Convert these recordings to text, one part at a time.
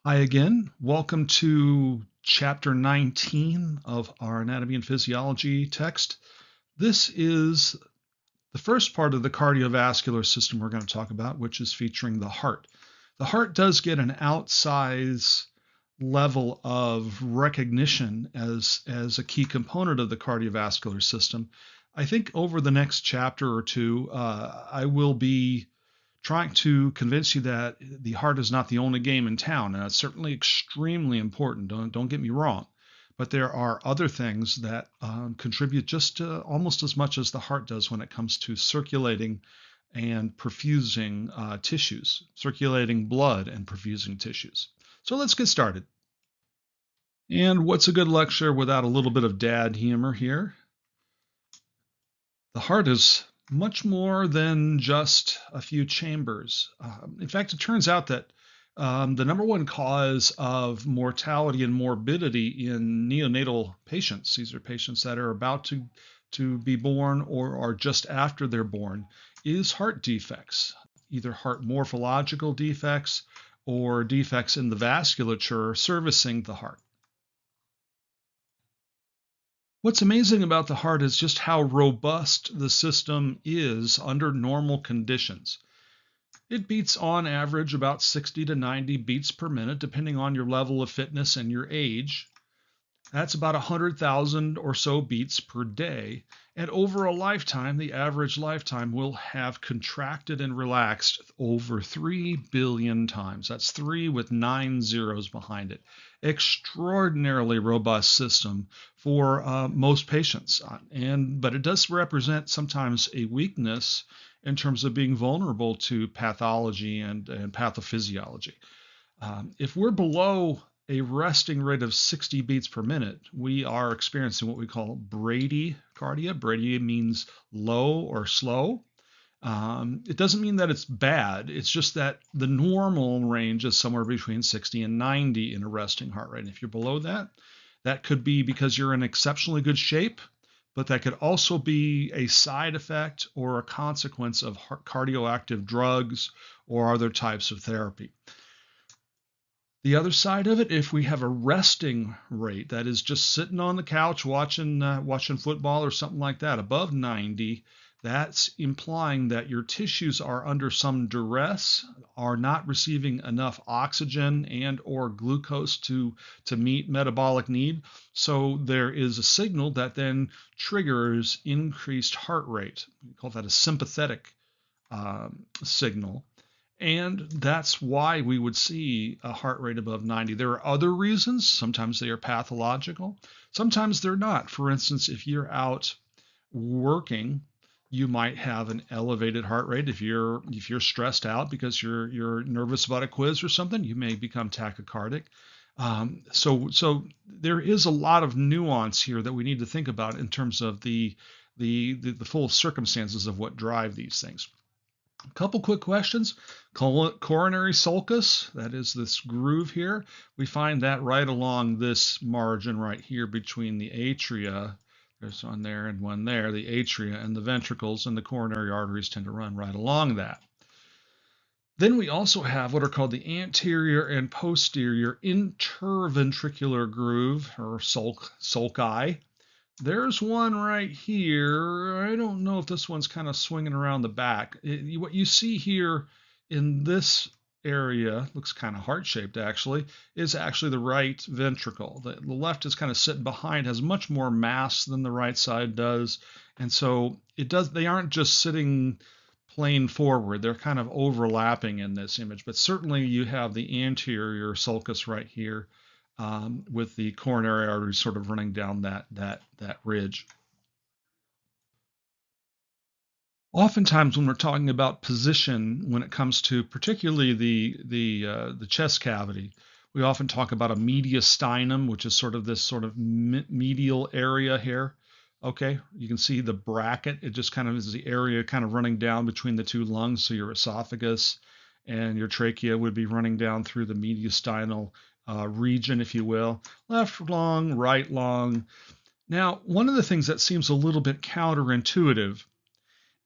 Hi again. Welcome to chapter 19 of our Anatomy and Physiology text. This is the first part of the cardiovascular system we're going to talk about, which is featuring the heart. The heart does get an outsize level of recognition as a key component of the cardiovascular system. I think over the next chapter or two, I will be trying to convince you that the heart is not the only game in town. And it's certainly extremely important. Don't get me wrong, but there are other things that contribute just almost as much as the heart does when it comes to circulating and perfusing tissues, circulating blood and perfusing tissues. So let's get started. And what's a good lecture without a little bit of dad humor here? The heart is much more than just a few chambers. In fact, it turns out that the number one cause of mortality and morbidity in neonatal patients, these are patients that are about to be born or are just after they're born, is heart defects, either heart morphological defects or defects in the vasculature servicing the heart. What's amazing about the heart is just how robust the system is under normal conditions. It beats on average about 60 to 90 beats per minute, depending on your level of fitness and your age. That's about 100,000 or so beats per day. And over a lifetime, the average lifetime will have contracted and relaxed over 3 billion times. That's 3 with 9 zeros behind it. Extraordinarily robust system for most patients. But it does represent sometimes a weakness in terms of being vulnerable to pathology and pathophysiology. If we're below a resting rate of 60 beats per minute, we are experiencing what we call bradycardia. Brady means low or slow. It doesn't mean that it's bad. It's just that the normal range is somewhere between 60 and 90 in a resting heart rate. And if you're below that, that could be because you're in exceptionally good shape, but that could also be a side effect or a consequence of cardioactive drugs or other types of therapy. The other side of it, if we have a resting rate, that is just sitting on the couch watching football or something like that, above 90, that's implying that your tissues are under some duress, are not receiving enough oxygen and or glucose to meet metabolic need. So there is a signal that then triggers increased heart rate. We call that a sympathetic signal. And that's why we would see a heart rate above 90. There are other reasons. Sometimes they are pathological. Sometimes they're not. For instance, if you're out working, you might have an elevated heart rate. If you're stressed out because you're nervous about a quiz or something, you may become tachycardic. So there is a lot of nuance here that we need to think about in terms of the full circumstances of what drive these things. A couple quick questions. Coronary sulcus, that is this groove here. We find that right along this margin right here between the atria. There's one there and one there, the atria and the ventricles, and the coronary arteries tend to run right along that. Then we also have what are called the anterior and posterior interventricular groove, or sulci. There's one right here. I don't know if this one's kind of swinging around the back. What you see here in this area, looks kind of heart-shaped actually, is actually the right ventricle. The left is kind of sitting behind, has much more mass than the right side does. And so they aren't just sitting plain forward. They're kind of overlapping in this image. But certainly you have the anterior sulcus right here. With the coronary artery sort of running down that ridge. Oftentimes, when we're talking about position, when it comes to particularly the chest cavity, we often talk about a mediastinum, which is sort of this sort of medial area here. Okay, you can see the bracket. It just kind of is the area kind of running down between the two lungs. So your esophagus and your trachea would be running down through the mediastinal region, if you will. Left lung, right lung. Now, one of the things that seems a little bit counterintuitive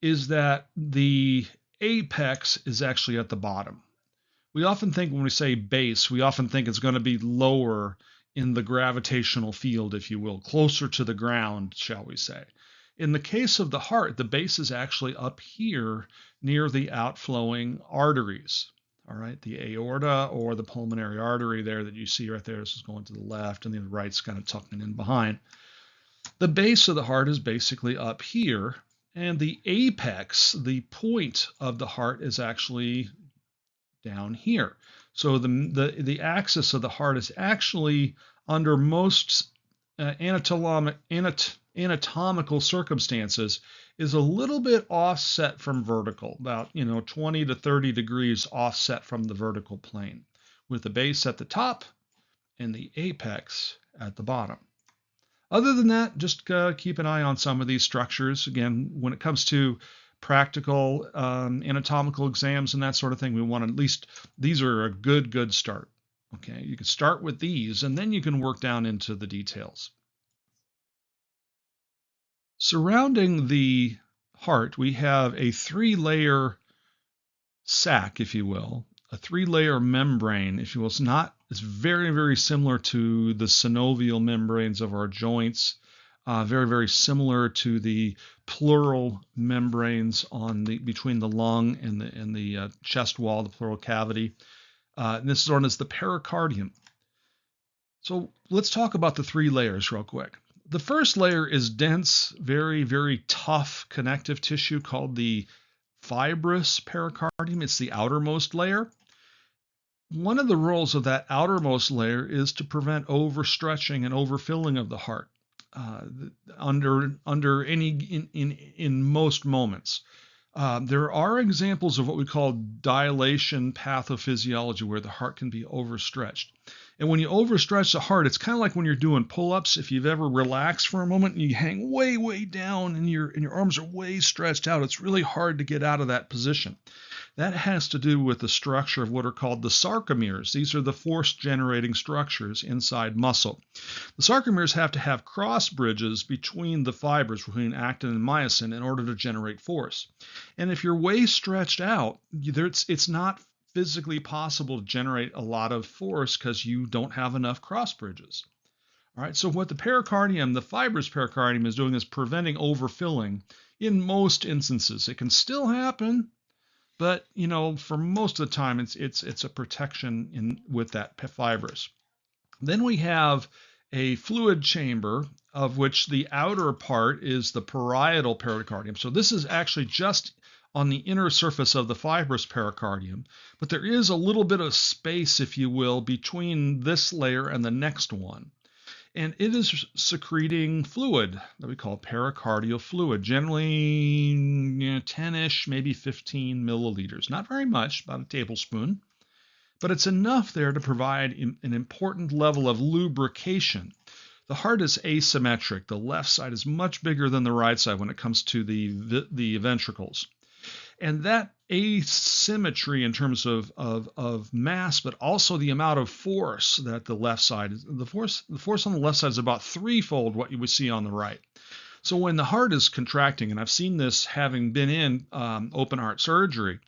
is that the apex is actually at the bottom. We often think when we say base, we often think it's going to be lower in the gravitational field, if you will, closer to the ground, shall we say. In the case of the heart, the base is actually up here near the outflowing arteries. All right, the aorta or the pulmonary artery there that you see right there. This is going to the left, and the right's kind of tucking in behind. The base of the heart is basically up here, and the apex, the point of the heart, is actually down here. So the axis of the heart is actually, under most anatomical circumstances, is a little bit offset from vertical, about 20 to 30 degrees offset from the vertical plane, with the base at the top and the apex at the bottom. Other than that, just keep an eye on some of these structures. Again, when it comes to practical anatomical exams and that sort of thing, we want at least, these are a good start. Okay, you can start with these and then you can work down into the details. Surrounding the heart, we have a 3-layer sac, if you will, a 3-layer membrane, if you will. It's very similar to the synovial membranes of our joints, very similar to the pleural membranes between the lung and the chest wall, the pleural cavity. And this is known as the pericardium. So let's talk about the 3 layers real quick. The first layer is dense, very tough connective tissue called the fibrous pericardium. It's the outermost layer. One of the roles of that outermost layer is to prevent overstretching and overfilling of the heart in most moments. There are examples of what we call dilation pathophysiology, where the heart can be overstretched. And when you overstretch the heart, it's kind of like when you're doing pull-ups. If you've ever relaxed for a moment and you hang way down and your arms are way stretched out, it's really hard to get out of that position. That has to do with the structure of what are called the sarcomeres. These are the force-generating structures inside muscle. The sarcomeres have to have cross bridges between the fibers, between actin and myosin, in order to generate force. And if you're way stretched out, it's not physically possible to generate a lot of force because you don't have enough cross bridges. All right, so what the pericardium, the fibrous pericardium, is doing is preventing overfilling in most instances. It can still happen, but for most of the time, it's a protection with that fibrous. Then we have a fluid chamber, of which the outer part is the parietal pericardium. So this is actually just on the inner surface of the fibrous pericardium, but there is a little bit of space, if you will, between this layer and the next one. And it is secreting fluid that we call pericardial fluid, generally 10-ish, maybe 15 milliliters. Not very much, about a tablespoon, but it's enough there to provide an important level of lubrication. The heart is asymmetric. The left side is much bigger than the right side when it comes to the ventricles. And that asymmetry in terms of mass, but also the amount of force that the left side is, the force on the left side is about 3-fold what you would see on the right. So when the heart is contracting, and I've seen this having been in open heart surgery,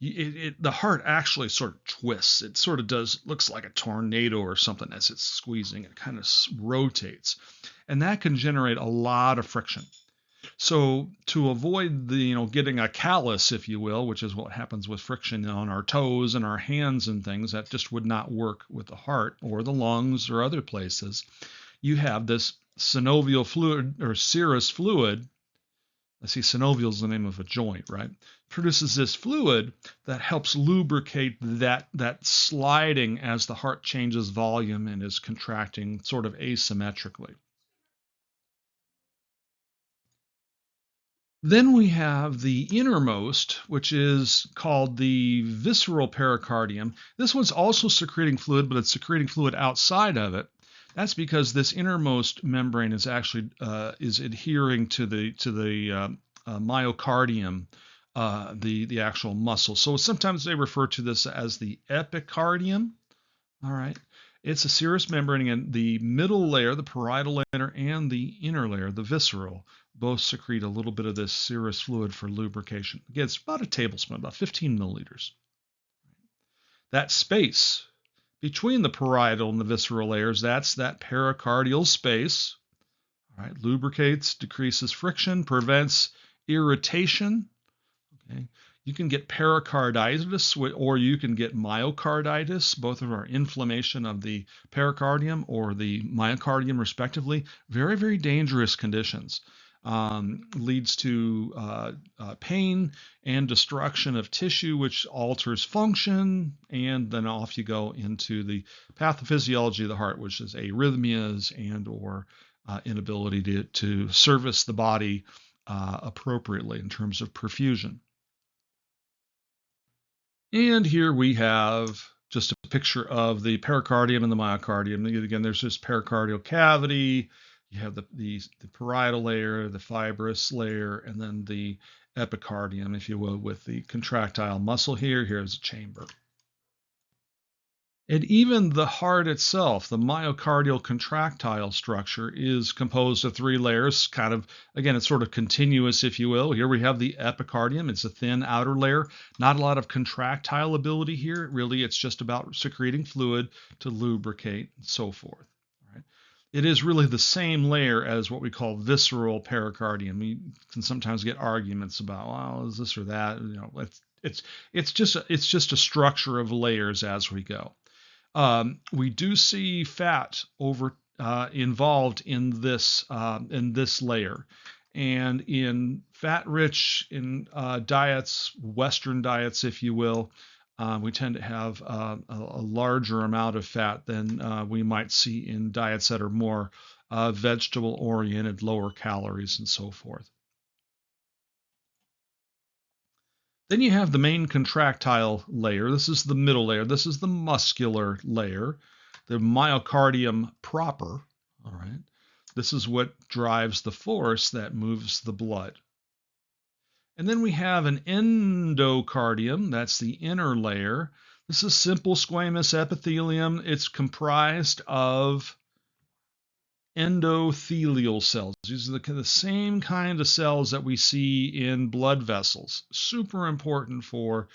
the heart actually sort of twists. It sort of looks like a tornado or something as it's squeezing. It kind of rotates, and that can generate a lot of friction. So to avoid getting a callus, if you will, which is what happens with friction on our toes and our hands and things, that just would not work with the heart or the lungs or other places. You have this synovial fluid or serous fluid. I see synovial is the name of a joint, right? Produces this fluid that helps lubricate that sliding as the heart changes volume and is contracting sort of asymmetrically. Then we have the innermost, which is called the visceral pericardium. This one's also secreting fluid, but it's secreting fluid outside of it. That's because this innermost membrane is actually is adhering to the myocardium, the actual muscle. So sometimes they refer to this as the epicardium. All right. It's a serous membrane, and the middle layer, the parietal layer, and the inner layer, the visceral, both secrete a little bit of this serous fluid for lubrication. Again, it's about a tablespoon, about 15 milliliters. That space between the parietal and the visceral layers, that's that pericardial space. All right, lubricates, decreases friction, prevents irritation. Okay. You can get pericarditis or you can get myocarditis. Both of them are inflammation of the pericardium or the myocardium, respectively. Very, very dangerous conditions. Leads to pain and destruction of tissue, which alters function, and then off you go into the pathophysiology of the heart, which is arrhythmias and or inability to service the body appropriately in terms of perfusion. And here we have just a picture of the pericardium and the myocardium. Again, there's this pericardial cavity. You have the parietal layer, the fibrous layer, and then the epicardium, if you will, with the contractile muscle here. Here's a chamber. And even the heart itself, the myocardial contractile structure, is composed of three layers. Kind of, again, it's sort of continuous, if you will. Here we have the epicardium. It's a thin outer layer. Not a lot of contractile ability here. Really, it's just about secreting fluid to lubricate and so forth. Right? It is really the same layer as what we call visceral pericardium. We can sometimes get arguments about, well, is this or that? You know, it's just a structure of layers as we go. We do see fat involved in this layer, and in fat-rich diets, Western diets, if you will, we tend to have a larger amount of fat than we might see in diets that are more vegetable-oriented, lower calories, and so forth. Then you have the main contractile layer. This is the middle layer. This is the muscular layer, the myocardium proper. All right. This is what drives the force that moves the blood. And then we have an endocardium. That's the inner layer. This is simple squamous epithelium. It's comprised of endothelial cells. These are the same kind of cells that we see in blood vessels. Super important for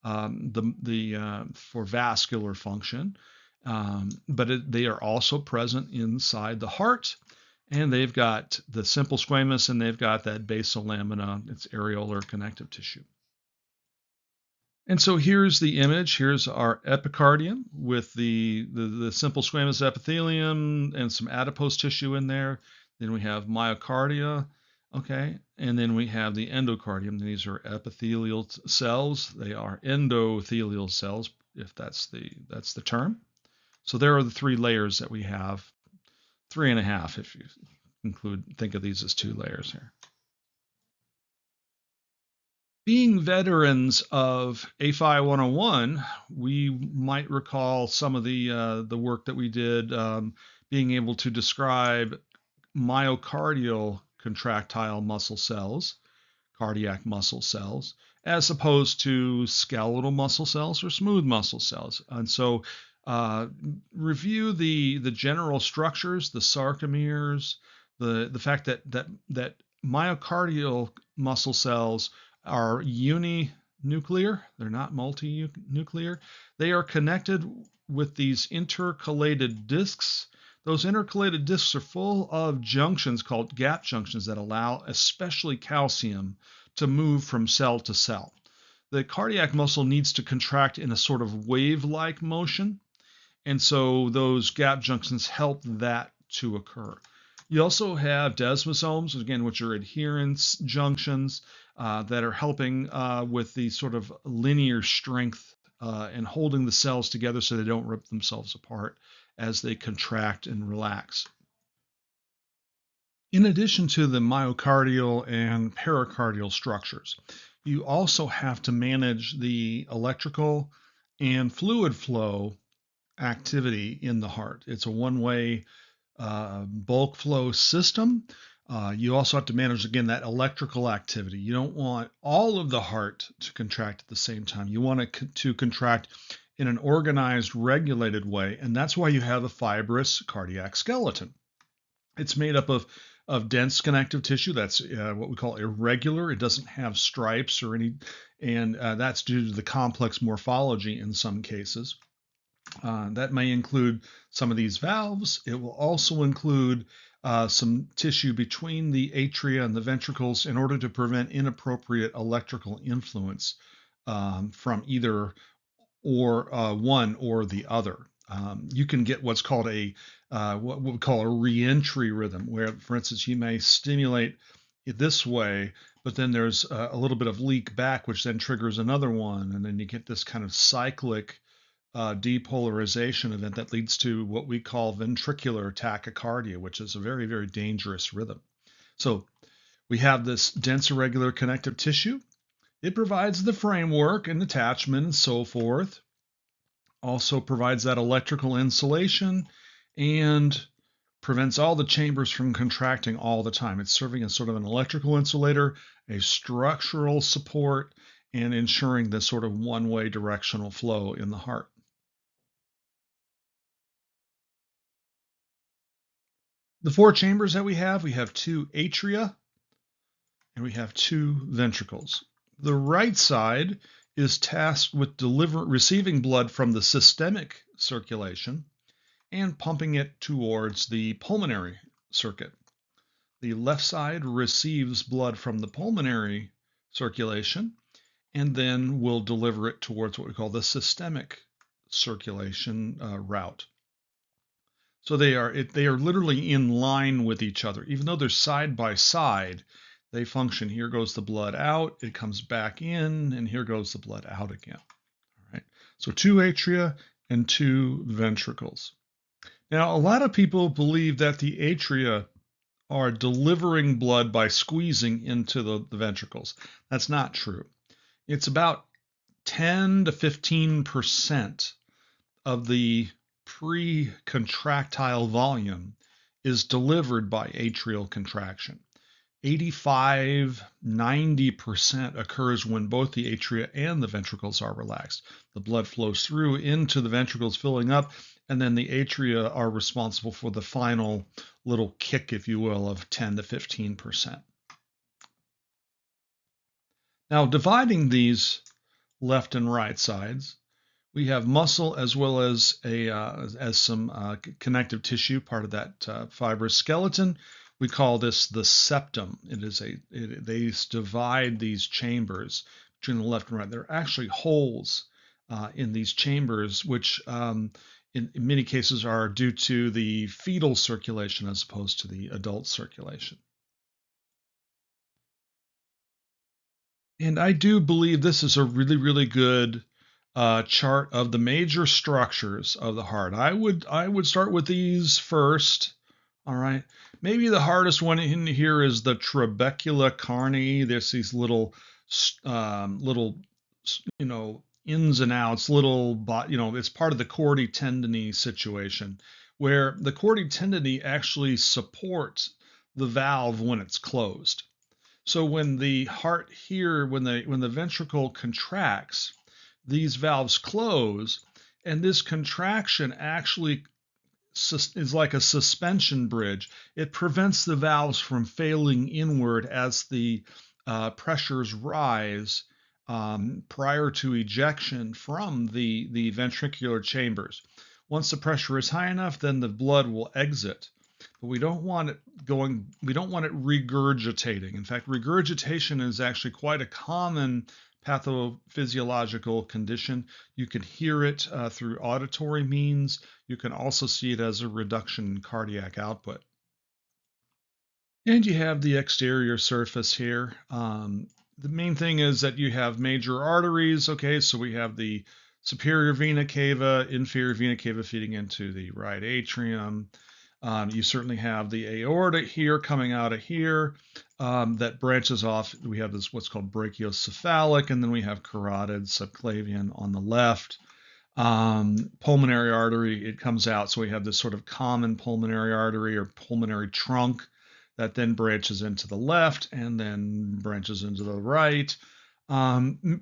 for vascular function, but they are also present inside the heart, and they've got the simple squamous, and they've got that basal lamina. It's areolar connective tissue. And so here's the image. Here's our epicardium with the simple squamous epithelium and some adipose tissue in there. Then we have myocardia, okay? And then we have the endocardium. These are epithelial cells. They are endothelial cells, if that's the term. So there are the three layers that we have. 3.5 if you think of these as 2 layers here. Being veterans of APHY 101, we might recall some of the work that we did, being able to describe myocardial contractile muscle cells, cardiac muscle cells, as opposed to skeletal muscle cells or smooth muscle cells. And so review the general structures, the sarcomeres, the fact that myocardial muscle cells are uninuclear. They're not multinuclear. They are connected with these intercalated discs. Those intercalated discs are full of junctions called gap junctions that allow especially calcium to move from cell to cell. The cardiac muscle needs to contract in a sort of wave-like motion, and so those gap junctions help that to occur. You also have desmosomes, again, which are adherence junctions that are helping with the sort of linear strength and holding the cells together so they don't rip themselves apart as they contract and relax. In addition to the myocardial and pericardial structures, you also have to manage the electrical and fluid flow activity in the heart. It's a one-way bulk flow system. You also have to manage, again, that electrical activity. You don't want all of the heart to contract at the same time. You want it to contract in an organized, regulated way, and that's why you have a fibrous cardiac skeleton. It's made up of of dense connective tissue. That's what we call irregular. It doesn't have stripes or any, and that's due to the complex morphology in some cases. That may include some of these valves. It will also include some tissue between the atria and the ventricles in order to prevent inappropriate electrical influence from either or one or the other. You can get what's called what we call a reentry rhythm, where, for instance, you may stimulate it this way, but then there's a little bit of leak back, which then triggers another one, and then you get this kind of cyclic depolarization event that leads to what we call ventricular tachycardia, which is a very, very dangerous rhythm. So we have this dense irregular connective tissue. It provides the framework and attachment and so forth. Also provides that electrical insulation and prevents all the chambers from contracting all the time. It's serving as sort of an electrical insulator, a structural support, and ensuring this sort of one-way directional flow in the heart. The four chambers that we have two atria and we have two ventricles. The right side is tasked with receiving blood from the systemic circulation and pumping it towards the pulmonary circuit. The left side receives blood from the pulmonary circulation and then will deliver it towards what we call the systemic circulation route. So they are literally in line with each other. Even though they're side by side, they function. Here goes the blood out, it comes back in, and here goes the blood out again. All right. So two atria and two ventricles. Now, a lot of people believe that the atria are delivering blood by squeezing into the ventricles. That's not true. It's about 10 to 15% of the pre-contractile volume is delivered by atrial contraction. 85–90% occurs when both the atria and the ventricles are relaxed. The blood flows through into the ventricles, filling up, and then the atria are responsible for the final little kick, if you will, of 10 to 15%. Now, dividing these left and right sides, we have muscle as well as some connective tissue, part of that fibrous skeleton. We call this the septum. They divide these chambers between the left and right. There are actually holes in these chambers, which in many cases are due to the fetal circulation as opposed to the adult circulation. And I do believe this is a really, really good chart of the major structures of the heart. I would start with these first. All right. Maybe the hardest one in here is the trabecula carni. There's these little ins and outs, it's part of the chordae tendineae situation, where the chordae tendineae actually supports the valve when it's closed. So when the heart here, when the ventricle contracts, these valves close, and this contraction actually is like a suspension bridge. It prevents the valves from failing inward as the pressures rise prior to ejection from the ventricular chambers. Once the pressure is high enough, then the blood will exit. But we don't want it regurgitating. In fact, regurgitation is actually quite a common pathophysiological condition. You can hear it through auditory means. You can also see it as a reduction in cardiac output. And you have the exterior surface here. The main thing is that you have major arteries. Okay, so we have the superior vena cava, inferior vena cava feeding into the right atrium. You certainly have the aorta here coming out of here that branches off. We have this what's called brachiocephalic, and then we have carotid subclavian on the left. Pulmonary artery, it comes out. So we have this sort of common pulmonary artery or pulmonary trunk that then branches into the left and then branches into the right.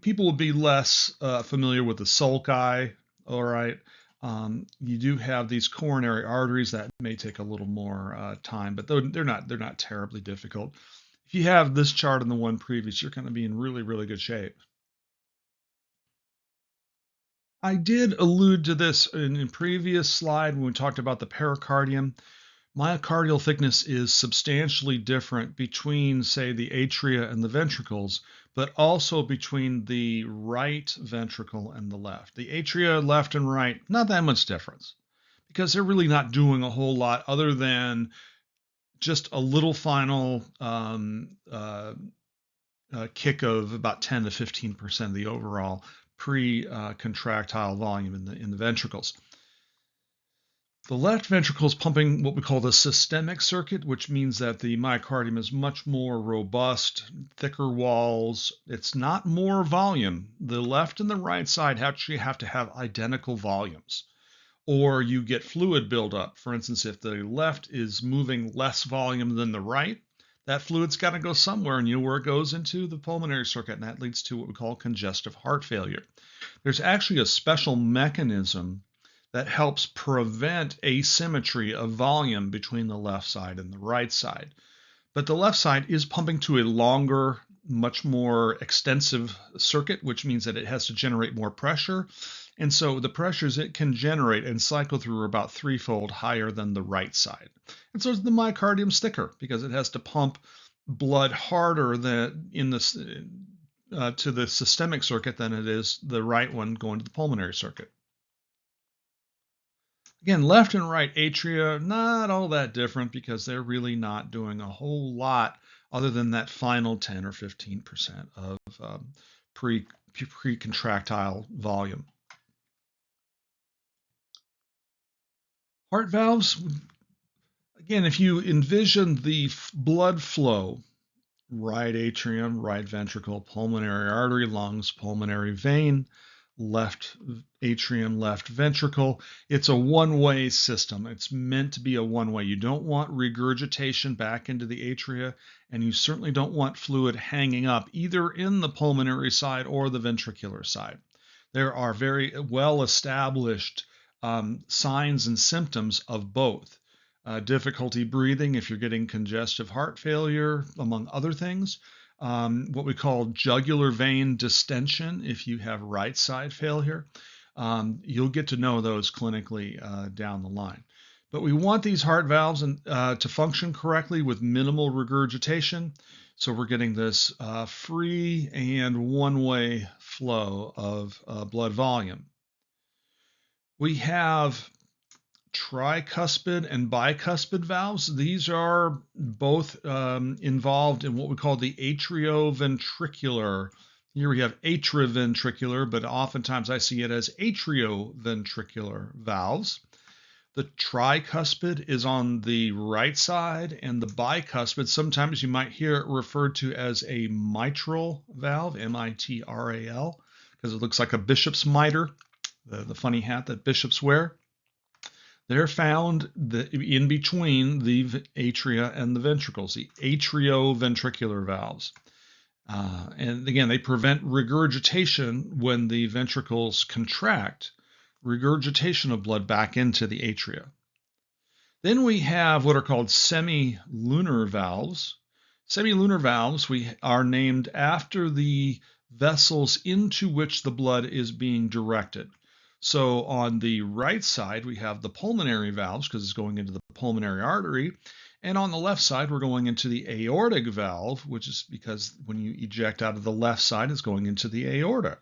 People will be less familiar with the sulci, all right. You do have these coronary arteries that may take a little more time, but they're not terribly difficult. If you have this chart and the one previous, you're going to be in really, really good shape. I did allude to this in a previous slide when we talked about the pericardium. Myocardial thickness is substantially different between, say, the atria and the ventricles, but also between the right ventricle and the left. The atria, left and right, not that much difference because they're really not doing a whole lot other than just a little final kick of about 10 to 15% of the overall pre-contractile volume in the ventricles. The left ventricle is pumping what we call the systemic circuit, which means that the myocardium is much more robust, thicker walls. It's not more volume. The left and the right side actually have to have identical volumes, or you get fluid buildup. For instance, if the left is moving less volume than the right, that fluid's got to go somewhere, and you know where it goes? Into the pulmonary circuit, and that leads to what we call congestive heart failure. There's actually a special mechanism that helps prevent asymmetry of volume between the left side and the right side. But the left side is pumping to a longer, much more extensive circuit, which means that it has to generate more pressure. And so the pressures it can generate and cycle through are about threefold higher than the right side. And so the myocardium's thicker because it has to pump blood harder than to the systemic circuit than it is the right one going to the pulmonary circuit. Again, left and right atria, not all that different because they're really not doing a whole lot other than that final 10 or 15% of pre-contractile volume. Heart valves, again, if you envision the blood flow, right atrium, right ventricle, pulmonary artery, lungs, pulmonary vein, left atrium, left ventricle. It's a one-way system. It's meant to be a one-way. You don't want regurgitation back into the atria, and you certainly don't want fluid hanging up either in the pulmonary side or the ventricular side. There are very well-established signs and symptoms of both. Difficulty breathing if you're getting congestive heart failure, among other things. What we call jugular vein distension if you have right side failure. You'll get to know those clinically down the line. But we want these heart valves to function correctly with minimal regurgitation. So we're getting this free and one-way flow of blood volume. We have tricuspid and bicuspid valves. These are both involved in what we call the atrioventricular. Here we have atriventricular, but oftentimes I see it as atrioventricular valves. The tricuspid is on the right side, and the bicuspid, sometimes you might hear it referred to as a mitral valve, M-I-T-R-A-L, because it looks like a bishop's mitre, the funny hat that bishops wear. They're found in between the atria and the ventricles, the atrioventricular valves. And again, they prevent regurgitation when the ventricles contract, regurgitation of blood back into the atria. Then we have what are called semilunar valves. Semilunar valves are named after the vessels into which the blood is being directed. So on the right side, we have the pulmonary valves because it's going into the pulmonary artery. And on the left side, we're going into the aortic valve, which is because when you eject out of the left side, it's going into the aorta.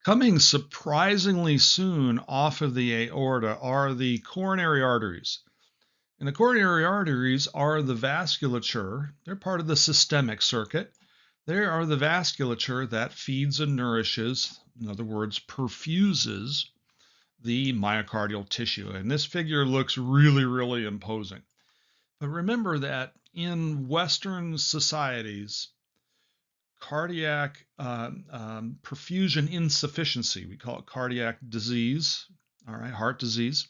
Coming surprisingly soon off of the aorta are the coronary arteries. And the coronary arteries are the vasculature. They're part of the systemic circuit. They are the vasculature that feeds and nourishes, in other words, perfuses the myocardial tissue. And this figure looks really, really imposing. But remember that in Western societies, cardiac perfusion insufficiency, we call it cardiac disease, all right, heart disease,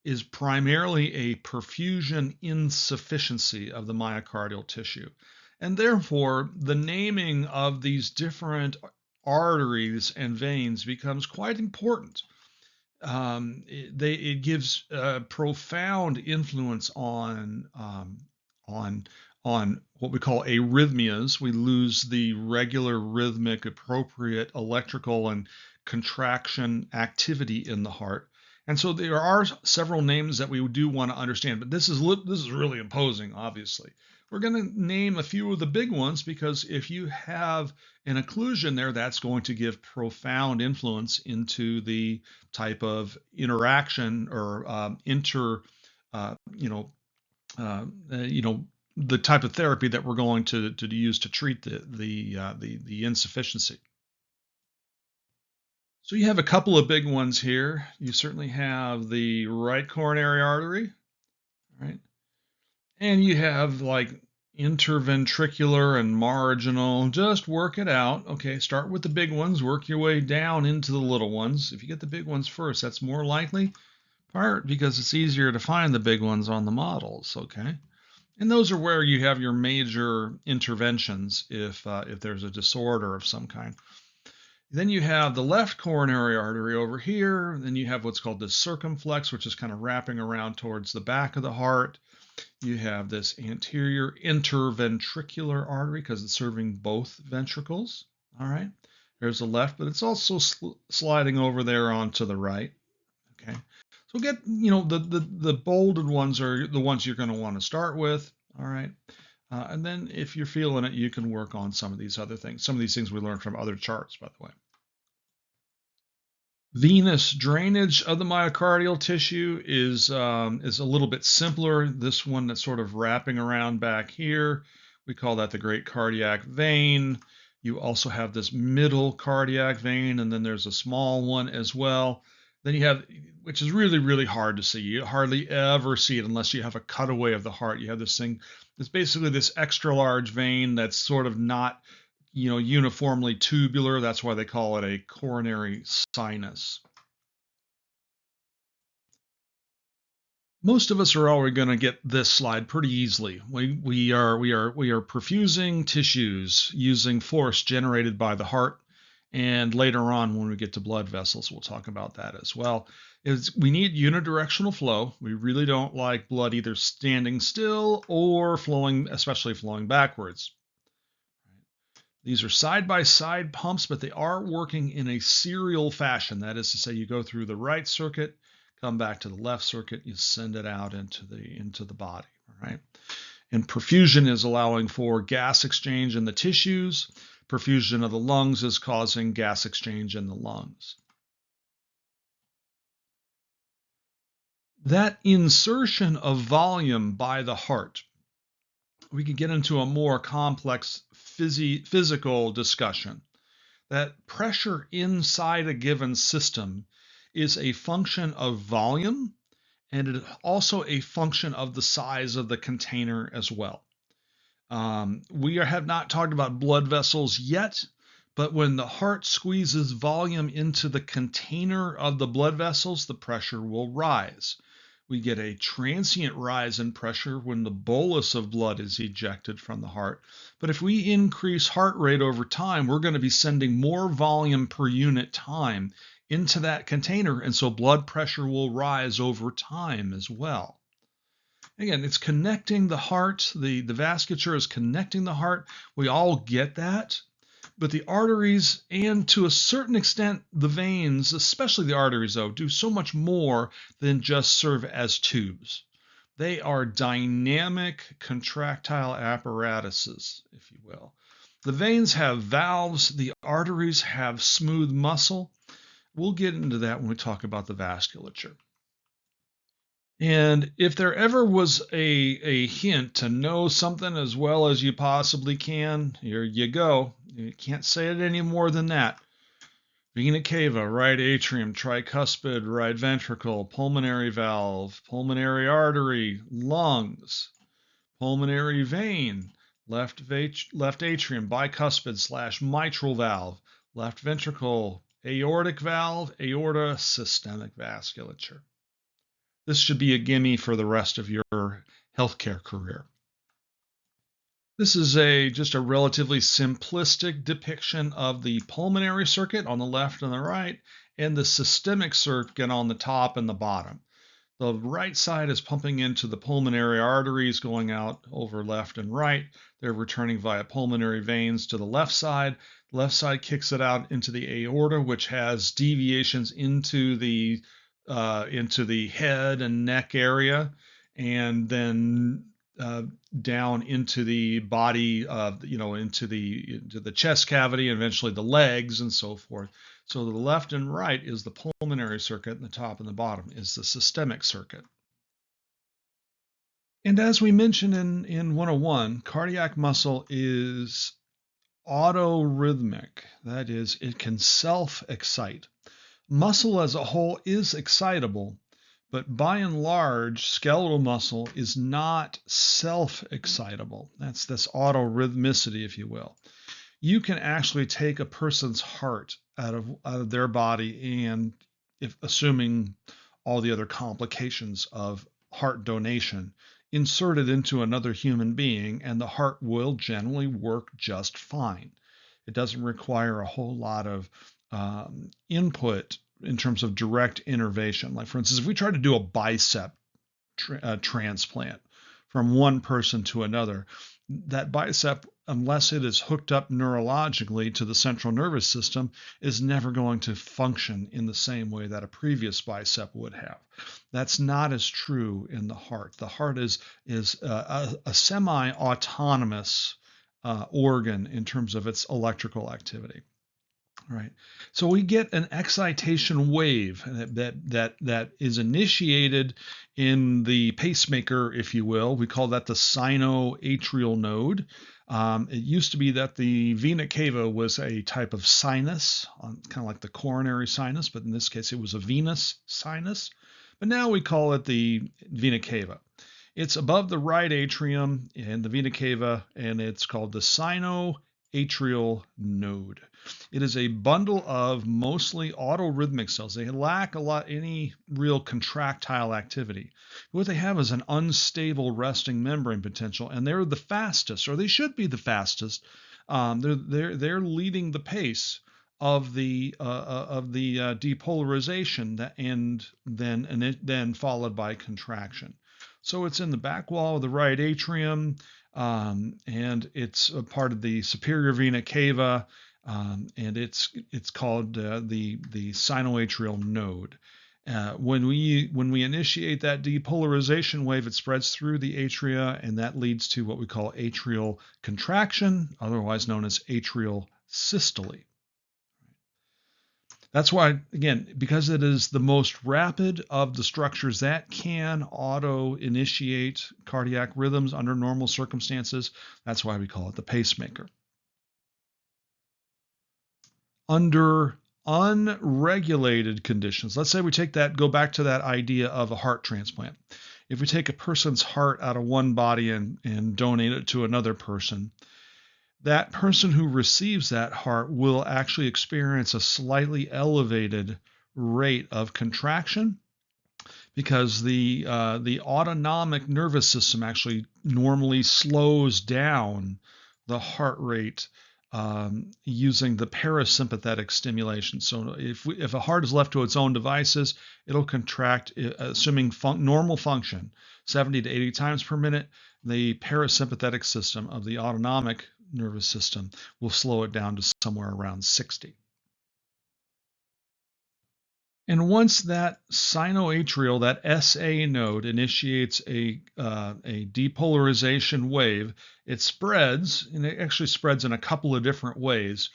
is primarily a perfusion insufficiency of the myocardial tissue. And therefore, the naming of these different arteries and veins becomes quite important. It gives profound influence on on what we call arrhythmias. We lose the regular rhythmic, appropriate electrical and contraction activity in the heart. And so there are several names that we do want to understand, but this is really imposing. Obviously, we're going to name a few of the big ones because if you have an occlusion there, that's going to give profound influence into the type of interaction or uh, you know, you know, the type of therapy that we're going to use to treat the insufficiency. So you have a couple of big ones here. You certainly have the right coronary artery, right? And you have like interventricular and marginal. Just work it out. Okay, start with the big ones, work your way down into the little ones. If you get the big ones first, that's more likely, part because it's easier to find the big ones on the models, okay? And those are where you have your major interventions if there's a disorder of some kind. Then you have the left coronary artery over here. Then you have what's called the circumflex, which is kind of wrapping around towards the back of the heart. You have this anterior interventricular artery because it's serving both ventricles. All right. There's the left, but it's also sliding over there onto the right. Okay. So get, the bolded ones are the ones you're going to want to start with. All right. And then if you're feeling it, you can work on some of these other things. Some of these things we learned from other charts, by the way. Venous drainage of the myocardial tissue is a little bit simpler. This one that's sort of wrapping around back here, we call that the great cardiac vein. You also have this middle cardiac vein, and then there's a small one as well. Then you have, which is really, really hard to see. You hardly ever see it unless you have a cutaway of the heart. You have this thing, it's basically this extra large vein that's sort of not, uniformly tubular. That's why they call it a coronary sinus. Most of us are already going to get this slide pretty easily. We are perfusing tissues using force generated by the heart, and later on when we get to blood vessels, we'll talk about that as well. We need unidirectional flow. We really don't like blood either standing still or flowing, especially flowing backwards. These are side-by-side pumps, but they are working in a serial fashion. That is to say, you go through the right circuit, come back to the left circuit, you send it out into the body. All right. And perfusion is allowing for gas exchange in the tissues. Perfusion of the lungs is causing gas exchange in the lungs. That insertion of volume by the heart, we could get into a more complex physical discussion. That pressure inside a given system is a function of volume, and it is also a function of the size of the container as well. We have not talked about blood vessels yet, but when the heart squeezes volume into the container of the blood vessels, the pressure will rise. We get a transient rise in pressure when the bolus of blood is ejected from the heart. But if we increase heart rate over time, we're going to be sending more volume per unit time into that container, and so blood pressure will rise over time as well. Again, it's connecting the heart. The vasculature is connecting the heart. We all get that. But the arteries and to a certain extent the veins, especially the arteries though, do so much more than just serve as tubes. They are dynamic contractile apparatuses, if you will. The veins have valves, the arteries have smooth muscle. We'll get into that when we talk about the vasculature. And if there ever was a hint to know something as well as you possibly can, here you go. You can't say it any more than that. Vena cava, right atrium, tricuspid, right ventricle, pulmonary valve, pulmonary artery, lungs, pulmonary vein, left atrium, bicuspid / mitral valve, left ventricle, aortic valve, aorta, systemic vasculature. This should be a gimme for the rest of your healthcare career. This is just a relatively simplistic depiction of the pulmonary circuit on the left and the right, and the systemic circuit on the top and the bottom. The right side is pumping into the pulmonary arteries going out over left and right. They're returning via pulmonary veins to the left side. The left side kicks it out into the aorta, which has deviations into the head and neck area, and then down into the body, into the chest cavity, and eventually the legs, and so forth. So the left and right is the pulmonary circuit, and the top and the bottom is the systemic circuit. And as we mentioned in 101, cardiac muscle is autorhythmic. That is, it can self-excite. Muscle as a whole is excitable, but by and large, skeletal muscle is not self-excitable. That's this autorhythmicity, if you will. You can actually take a person's heart out of their body, and if assuming all the other complications of heart donation, insert it into another human being, and the heart will generally work just fine. It doesn't require a whole lot of input in terms of direct innervation. Like, for instance, if we try to do a bicep transplant from one person to another, that bicep, unless it is hooked up neurologically to the central nervous system, is never going to function in the same way that a previous bicep would have. That's not as true in the heart. The heart is a semi-autonomous organ in terms of its electrical activity. Right. So we get an excitation wave that is initiated in the pacemaker, if you will. We call that the sinoatrial node. It used to be that the vena cava was a type of sinus, kind of like the coronary sinus, but in this case it was a venous sinus. But now we call it the vena cava. It's above the right atrium and the vena cava, and it's called the sinoatrial node. It is a bundle of mostly autorhythmic cells. They lack any real contractile activity. What they have is an unstable resting membrane potential, and they're the fastest, or they should be the fastest. They're leading the pace of the depolarization, and then followed by contraction. So it's in the back wall of the right atrium, and it's a part of the superior vena cava. And it's called the sinoatrial node. When we initiate that depolarization wave, it spreads through the atria, and that leads to what we call atrial contraction, otherwise known as atrial systole. That's why, again, because it is the most rapid of the structures that can auto-initiate cardiac rhythms under normal circumstances, that's why we call it the pacemaker. Under unregulated conditions, let's say we go back to that idea of a heart transplant. If we take a person's heart out of one body and donate it to another person, that person who receives that heart will actually experience a slightly elevated rate of contraction, because the autonomic nervous system actually normally slows down the heart rate using the parasympathetic stimulation. So if a heart is left to its own devices, it'll contract, assuming normal function, 70 to 80 times per minute. The parasympathetic system of the autonomic nervous system will slow it down to somewhere around 60. And once that sinoatrial, that SA node, initiates a depolarization wave, it spreads, and it actually spreads in a couple of different ways,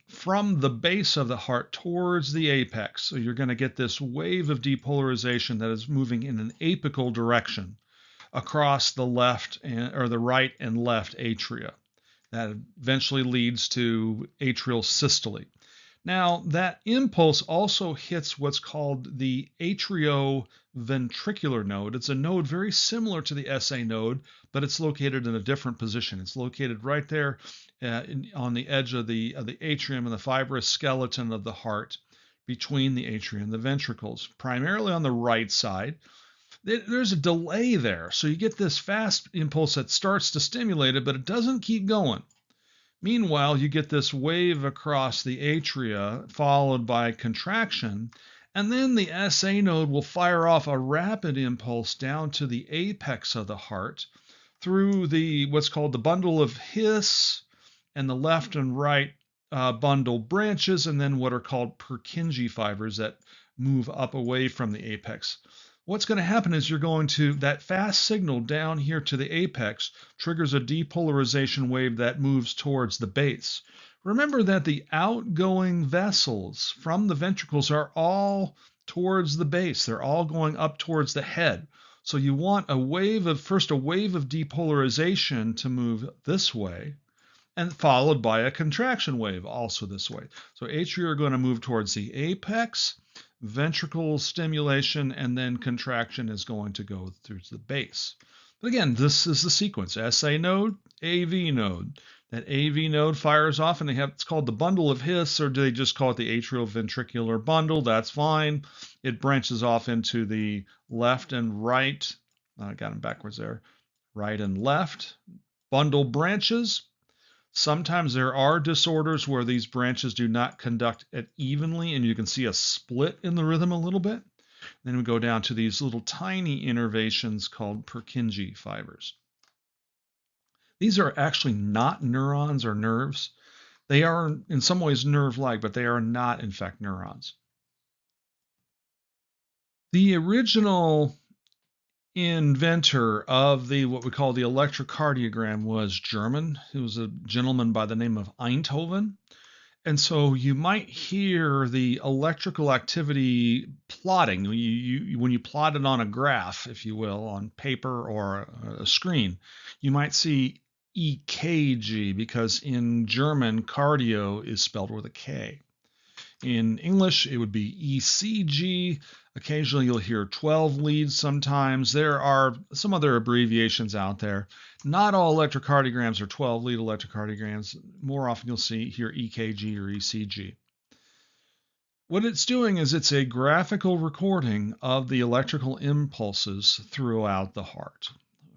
from the base of the heart towards the apex. So you're going to get this wave of depolarization that is moving in an apical direction across the the right and left atria. That eventually leads to atrial systole. Now, that impulse also hits what's called the atrioventricular node. It's a node very similar to the SA node, but it's located in a different position. It's located right there on the edge of the atrium and the fibrous skeleton of the heart, between the atrium and the ventricles, primarily on the right side. there's a delay there. So you get this fast impulse that starts to stimulate it, but it doesn't keep going. Meanwhile, you get this wave across the atria followed by contraction, and then the SA node will fire off a rapid impulse down to the apex of the heart through what's called the bundle of His and the left and right bundle branches, and then what are called Purkinje fibers that move up away from the apex. What's going to happen is that fast signal down here to the apex triggers a depolarization wave that moves towards the base. Remember that the outgoing vessels from the ventricles are all towards the base. They're all going up towards the head. So you want first a wave of depolarization to move this way, and followed by a contraction wave also this way. So atria are going to move towards the apex, ventricle stimulation, and then contraction is going to go through to the base. But again, this is the sequence: SA node, AV node. That AV node fires off, and it's called the bundle of His, or do they just call it the atrioventricular bundle? That's fine. It branches off into the left and right. I got them backwards there. Right and left bundle branches. Sometimes there are disorders where these branches do not conduct it evenly, and you can see a split in the rhythm a little bit. Then we go down to these little tiny innervations called Purkinje fibers. These are actually not neurons or nerves. They are in some ways nerve-like, but they are not, in fact, neurons. The original inventor of what we call the electrocardiogram was German. He was a gentleman by the name of Einthoven. And so you might hear the electrical activity plotting. When you plot it on a graph, if you will, on paper or a screen, you might see EKG, because in German, cardio is spelled with a K. In English, it would be ECG. Occasionally, you'll hear 12 leads sometimes. There are some other abbreviations out there. Not all electrocardiograms are 12-lead electrocardiograms. More often, you'll hear EKG or ECG. What it's doing is it's a graphical recording of the electrical impulses throughout the heart.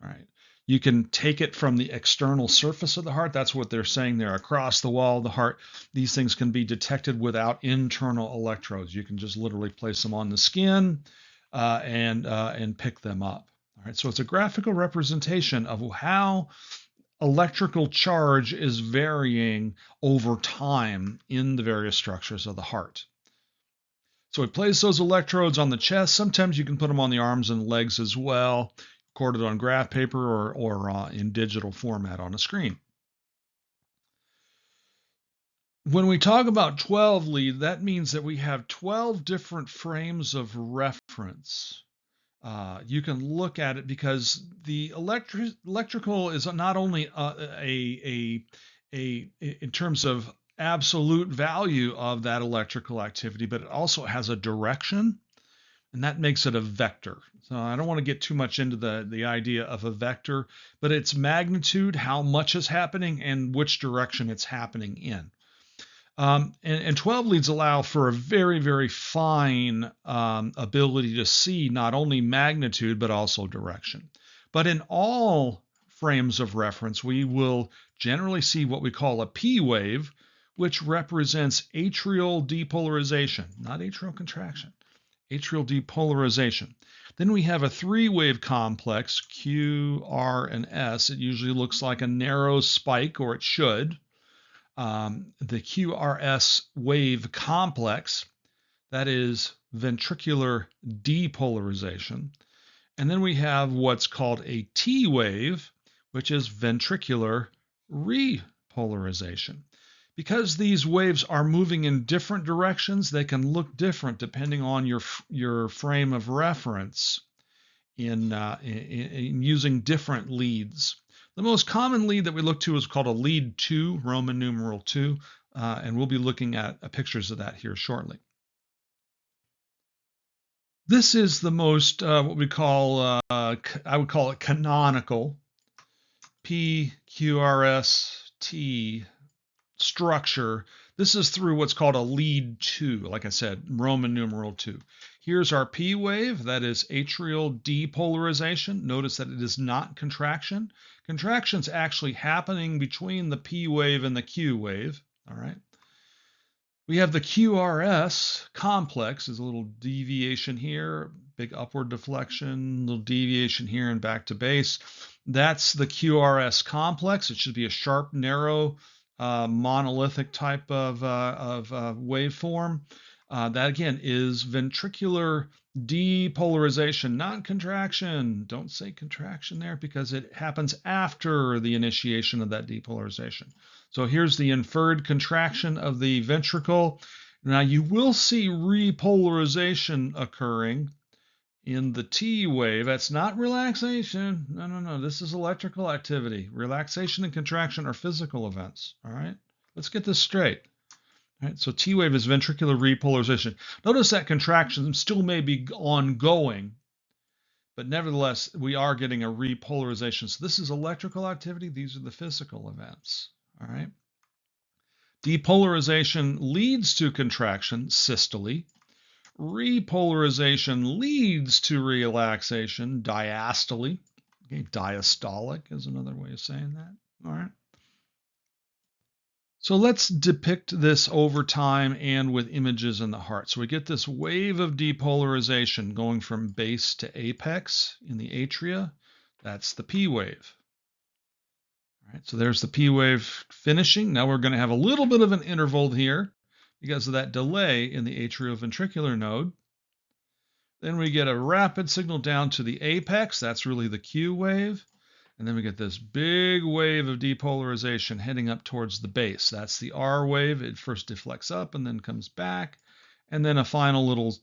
All right. You can take it from the external surface of the heart. That's what they're saying there, across the wall of the heart. These things can be detected without internal electrodes. You can just literally place them on the skin and pick them up. All right, so it's a graphical representation of how electrical charge is varying over time in the various structures of the heart. So it places those electrodes on the chest. Sometimes you can put them on the arms and legs as well, recorded on graph paper or in digital format on a screen. When we talk about 12 lead, that means that we have 12 different frames of reference. You can look at it because the electrical is not only in terms of absolute value of that electrical activity, but it also has a direction, and that makes it a vector. So I don't want to get too much into the idea of a vector, but its magnitude, how much is happening, and which direction it's happening in. And 12 leads allow for a very, very fine ability to see not only magnitude, but also direction. But in all frames of reference, we will generally see what we call a P wave, which represents atrial depolarization, not atrial contraction, atrial depolarization. Then we have a three-wave complex, Q, R, and S. It usually looks like a narrow spike, or it should. The QRS wave complex, that is ventricular depolarization. And then we have what's called a T wave, which is ventricular repolarization. Because these waves are moving in different directions, they can look different depending on your frame of reference in using different leads. The most common lead that we look to is called a lead 2, Roman numeral 2, and we'll be looking at pictures of that here shortly. This is the most, what we call, I would call it canonical PQRST structure. This is through what's called a lead 2, like I said, Roman numeral 2. Here's our P wave, that is atrial depolarization. Notice that it is not contraction. Contraction's actually happening between the P wave and the Q wave, all right? We have the QRS complex, is a little deviation here, big upward deflection, little deviation here and back to base. That's the QRS complex. It should be a sharp, narrow, monolithic type of waveform. That again is ventricular depolarization, not contraction. Don't say contraction there because it happens after the initiation of that depolarization. So here's the inferred contraction of the ventricle. Now you will see repolarization occurring in the T wave. That's not relaxation. No. This is electrical activity. Relaxation and contraction are physical events. All right. Let's get this straight. All right. So T wave is ventricular repolarization. Notice that contraction still may be ongoing, but nevertheless, we are getting a repolarization. So this is electrical activity. These are the physical events. All right. Depolarization leads to contraction, systole. Repolarization leads to relaxation, diastole. Okay, diastolic is another way of saying that. All right. So let's depict this over time and with images in the heart. So we get this wave of depolarization going from base to apex in the atria. That's the P wave. All right, so there's the P wave finishing. Now we're going to have a little bit of an interval here because of that delay in the atrioventricular node. Then we get a rapid signal down to the apex. That's really the Q wave. And then we get this big wave of depolarization heading up towards the base. That's the R wave. It first deflects up and then comes back. And then a final little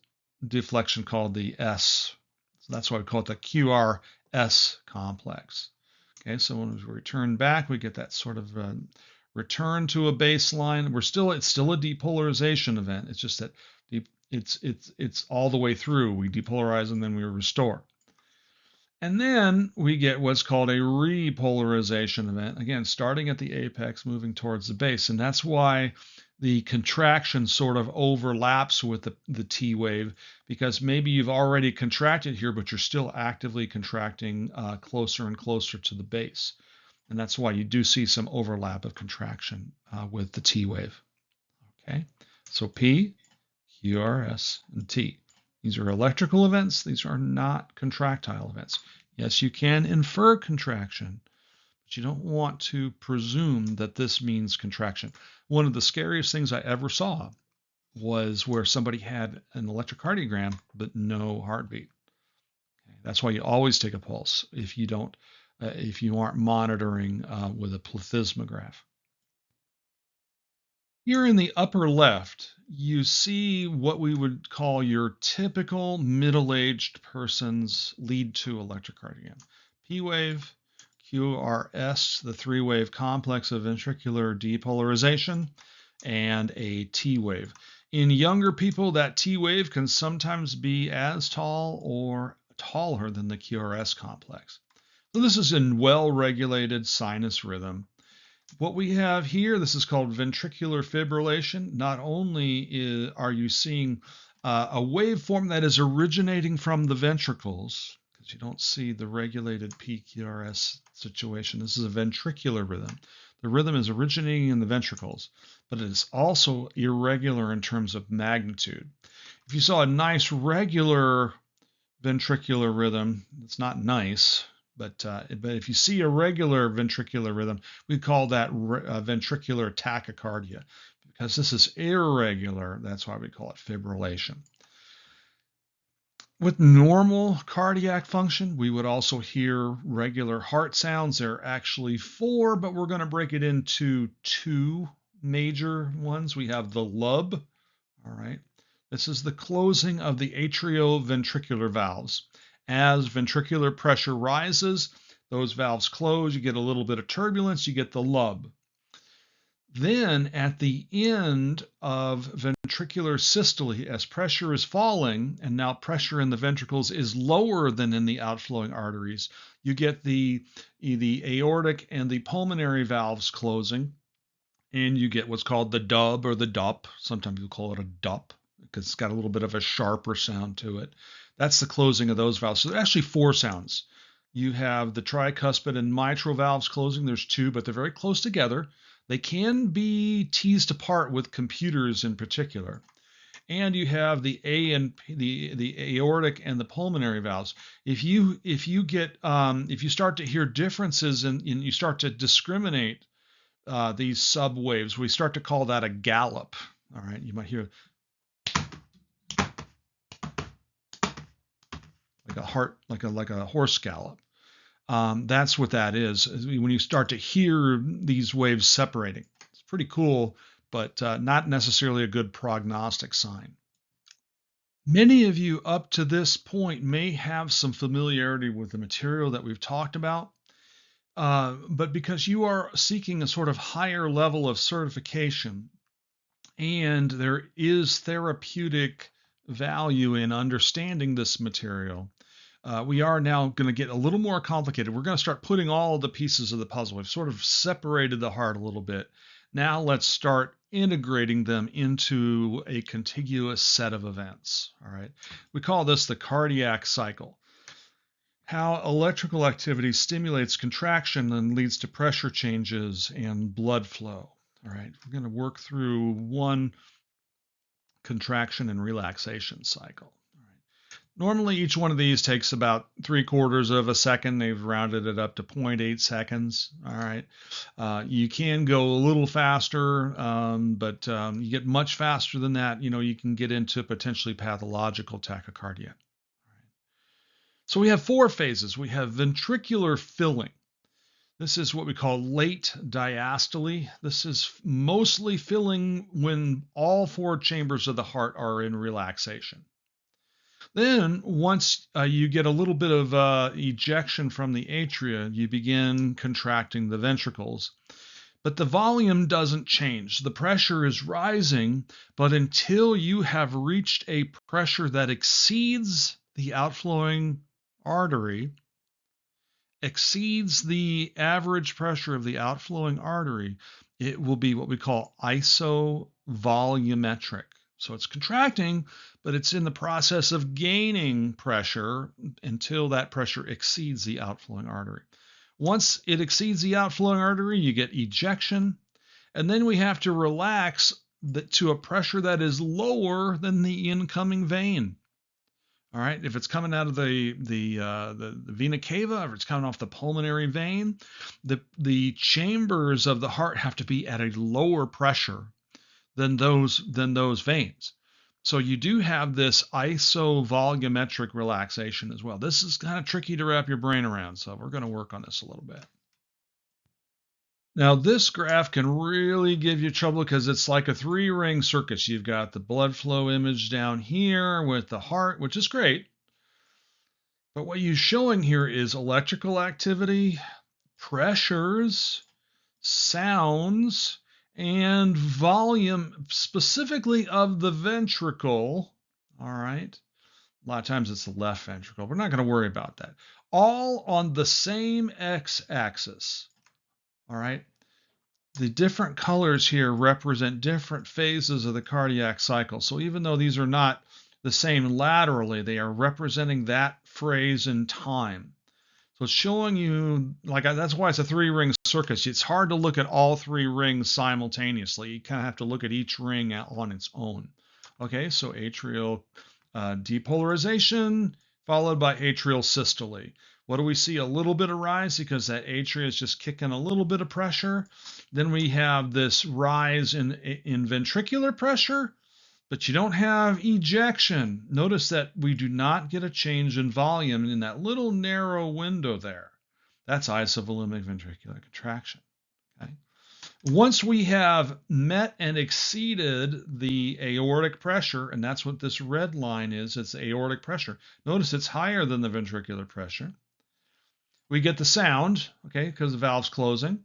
deflection called the S. So that's why we call it the QRS complex. Okay, so when we return back, we get that sort of return to a baseline. It's still a depolarization event. It's just that it's all the way through. We depolarize and then we restore. And then we get what's called a repolarization event, again, starting at the apex, moving towards the base. And that's why the contraction sort of overlaps with the T wave, because maybe you've already contracted here, but you're still actively contracting closer and closer to the base. And that's why you do see some overlap of contraction with the T wave. Okay, so P, QRS, and T. These are electrical events. These are not contractile events. Yes, you can infer contraction, but you don't want to presume that this means contraction. One of the scariest things I ever saw was where somebody had an electrocardiogram but no heartbeat. Okay, that's why you always take a pulse if you aren't monitoring with a plethysmograph. Here in the upper left, you see what we would call your typical middle-aged person's lead to electrocardiogram. P wave, QRS, the three-wave complex of ventricular depolarization, and a T wave. In younger people, that T wave can sometimes be as tall or taller than the QRS complex. So this is in well-regulated sinus rhythm. What we have here, this is called ventricular fibrillation. Not only are you seeing a waveform that is originating from the ventricles, because you don't see the regulated PQRS situation. This is a ventricular rhythm. The rhythm is originating in the ventricles, but it is also irregular in terms of magnitude. If you saw a nice regular ventricular rhythm, it's not nice. But if you see a regular ventricular rhythm, we call that ventricular tachycardia. Because this is irregular, that's why we call it fibrillation. With normal cardiac function, we would also hear regular heart sounds. There are actually 4, but we're going to break it into 2 major ones. We have the lub, all right. This is the closing of the atrioventricular valves. As ventricular pressure rises, those valves close, you get a little bit of turbulence, you get the lub. Then at the end of ventricular systole, as pressure is falling, and now pressure in the ventricles is lower than in the outflowing arteries, you get the aortic and the pulmonary valves closing. and you get what's called the dub or the dup. Sometimes people call it a dup because it's got a little bit of a sharper sound to it. That's the closing of those valves. So there are actually 4 sounds. You have the tricuspid and mitral valves closing. There's 2, but they're very close together. They can be teased apart with computers in particular. And you have the the aortic and the pulmonary valves. If you start to hear differences and you start to discriminate these subwaves, we start to call that a gallop. All right, you might hear like a heart, like a horse gallop. That's what that is when you start to hear these waves separating. It's pretty cool, but not necessarily a good prognostic sign. Many of you up to this point may have some familiarity with the material that we've talked about, but because you are seeking a sort of higher level of certification, and there is therapeutic value in understanding this material, we are now going to get a little more complicated. We're going to start putting all of the pieces of the puzzle. We've sort of separated the heart a little bit. Now let's start integrating them into a contiguous set of events. All right. We call this the cardiac cycle. How electrical activity stimulates contraction and leads to pressure changes and blood flow. All right. We're going to work through one contraction and relaxation cycle. Normally, each one of these takes about 3/4 of a second. They've rounded it up to 0.8 seconds. All right. You can go a little faster, but you get much faster than that. You can get into potentially pathological tachycardia. All right. So we have 4 phases. We have ventricular filling. This is what we call late diastole. This is mostly filling when all 4 chambers of the heart are in relaxation. Then once you get a little bit of ejection from the atria, you begin contracting the ventricles. But the volume doesn't change. The pressure is rising, but until you have reached a pressure that exceeds the outflowing artery, exceeds the average pressure of the outflowing artery, it will be what we call isovolumetric. So it's contracting, but it's in the process of gaining pressure until that pressure exceeds the outflowing artery. Once it exceeds the outflowing artery, you get ejection, and then we have to relax to a pressure that is lower than the incoming vein. All right, if it's coming out of the vena cava, or it's coming off the pulmonary vein, the chambers of the heart have to be at a lower pressure than those veins. So you do have this isovolumetric relaxation as well. This is kind of tricky to wrap your brain around, so we're going to work on this a little bit. Now, this graph can really give you trouble because it's like a 3-ring circus. You've got the blood flow image down here with the heart, which is great. But what you're showing here is electrical activity, pressures, sounds, and volume specifically of the ventricle. All right. A lot of times it's the left ventricle. We're not going to worry about that. All on the same x-axis. All right. The different colors here represent different phases of the cardiac cycle. So even though these are not the same laterally, they are representing that phrase in time. So it's showing you, that's why it's a 3-ring circus. It's hard to look at all 3 rings simultaneously. You kind of have to look at each ring on its own. Okay, so atrial depolarization followed by atrial systole. What do we see? A little bit of rise because that atria is just kicking a little bit of pressure. Then we have this rise in ventricular pressure, but you don't have ejection. Notice that we do not get a change in volume in that little narrow window there. That's isovolumic ventricular contraction. Okay. Once we have met and exceeded the aortic pressure, and that's what this red line is, it's aortic pressure. Notice it's higher than the ventricular pressure. We get the sound, okay, because the valve's closing.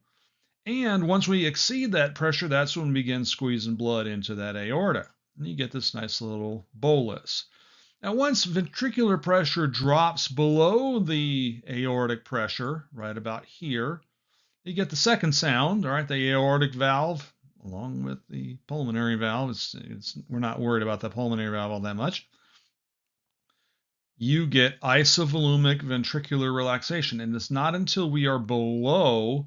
And once we exceed that pressure, that's when we begin squeezing blood into that aorta. And you get this nice little bolus. Now, once ventricular pressure drops below the aortic pressure, right about here, you get the second sound, all right, the aortic valve along with the pulmonary valve. We're not worried about the pulmonary valve all that much. You get isovolumic ventricular relaxation, and it's not until we are below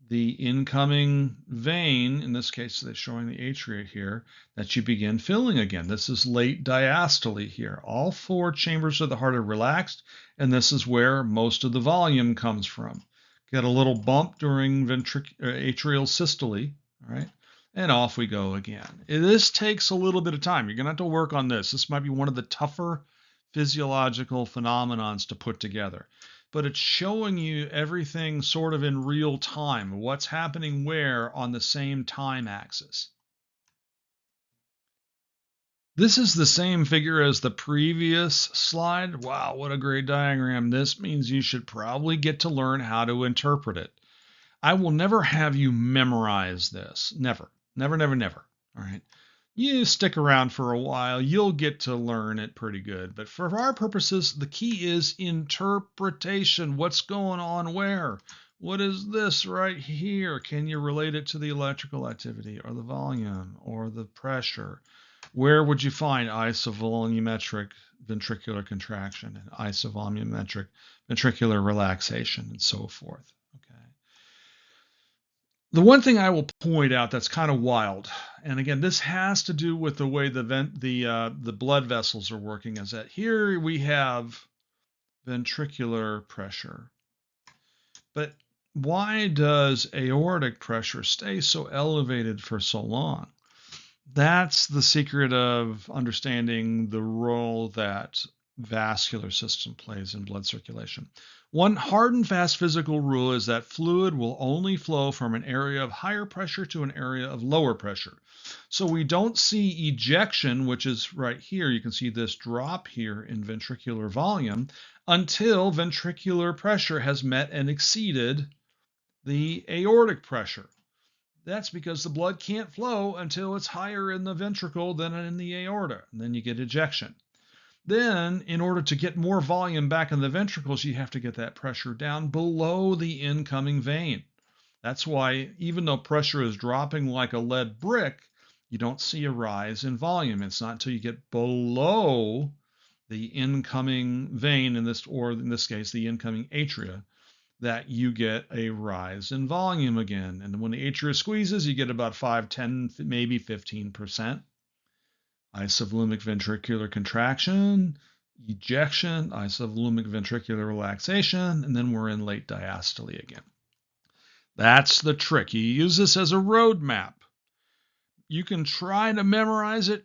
the incoming vein, in this case they're showing the atria here, that you begin filling again. This is late diastole here. All 4 chambers of the heart are relaxed, and this is where most of the volume comes from. Get a little bump during atrial systole, all right, and off we go again. This takes a little bit of time. You're going to have to work on this. This might be one of the tougher physiological phenomenons to put together. But it's showing you everything sort of in real time, what's happening where on the same time axis. This is the same figure as the previous slide. Wow, what a great diagram. This means you should probably get to learn how to interpret it. I will never have you memorize this. Never, never, never, never. All right. You stick around for a while, you'll get to learn it pretty good. But for our purposes, the key is interpretation. What's going on where? What is this right here? Can you relate it to the electrical activity or the volume or the pressure? Where would you find isovolumetric ventricular contraction and isovolumetric ventricular relaxation and so forth? Okay. The one thing I will point out that's kind of wild, and again, this has to do with the way the blood vessels are working, is that here we have ventricular pressure. But why does aortic pressure stay so elevated for so long? That's the secret of understanding the role that vascular system plays in blood circulation. One hard and fast physical rule is that fluid will only flow from an area of higher pressure to an area of lower pressure. So we don't see ejection, which is right here. You can see this drop here in ventricular volume until ventricular pressure has met and exceeded the aortic pressure. That's because the blood can't flow until it's higher in the ventricle than in the aorta, and then you get ejection. Then, in order to get more volume back in the ventricles, you have to get that pressure down below the incoming vein. That's why, even though pressure is dropping like a lead brick, you don't see a rise in volume. It's not until you get below the incoming vein, in this case, the incoming atria, that you get a rise in volume again. And when the atria squeezes, you get about 5, 10, maybe 15%. Isovolumic ventricular contraction, ejection, isovolumic ventricular relaxation, and then we're in late diastole again. That's the trick. You use this as a roadmap. You can try to memorize it.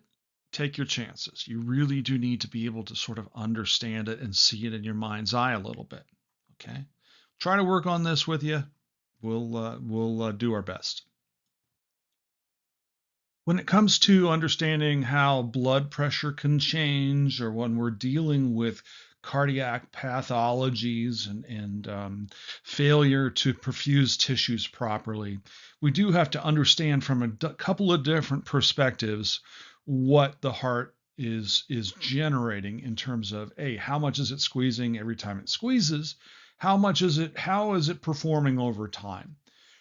Take your chances. You really do need to be able to sort of understand it and see it in your mind's eye a little bit. Okay? Try to work on this with you. We'll do our best. When it comes to understanding how blood pressure can change, or when we're dealing with cardiac pathologies and failure to perfuse tissues properly, we do have to understand from a couple of different perspectives what the heart is generating in terms of how much is it squeezing every time it squeezes, how is it performing over time.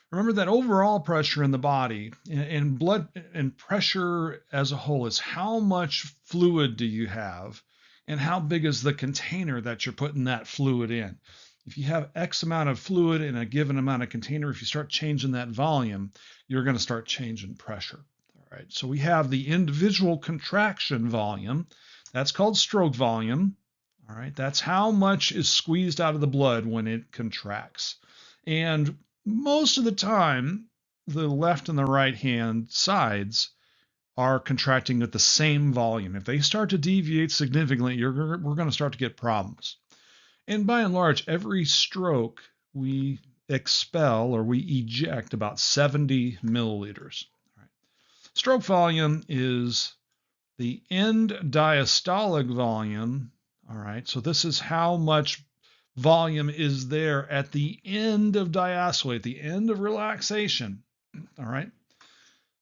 Remember that overall pressure in the body and blood and pressure as a whole is how much fluid do you have and how big is the container that you're putting that fluid in. If you have X amount of fluid in a given amount of container, if you start changing that volume, you're going to start changing pressure. All right. So we have the individual contraction volume. That's called stroke volume. All right. That's how much is squeezed out of the blood when it contracts. And most of the time, the left and the right hand sides are contracting at the same volume. If they start to deviate significantly, we're going to start to get problems. And by and large, every stroke we expel or we eject about 70 milliliters. All right. Stroke volume is the end diastolic volume. All right. So this is how much volume is there at the end of diastole, at the end of relaxation, all right,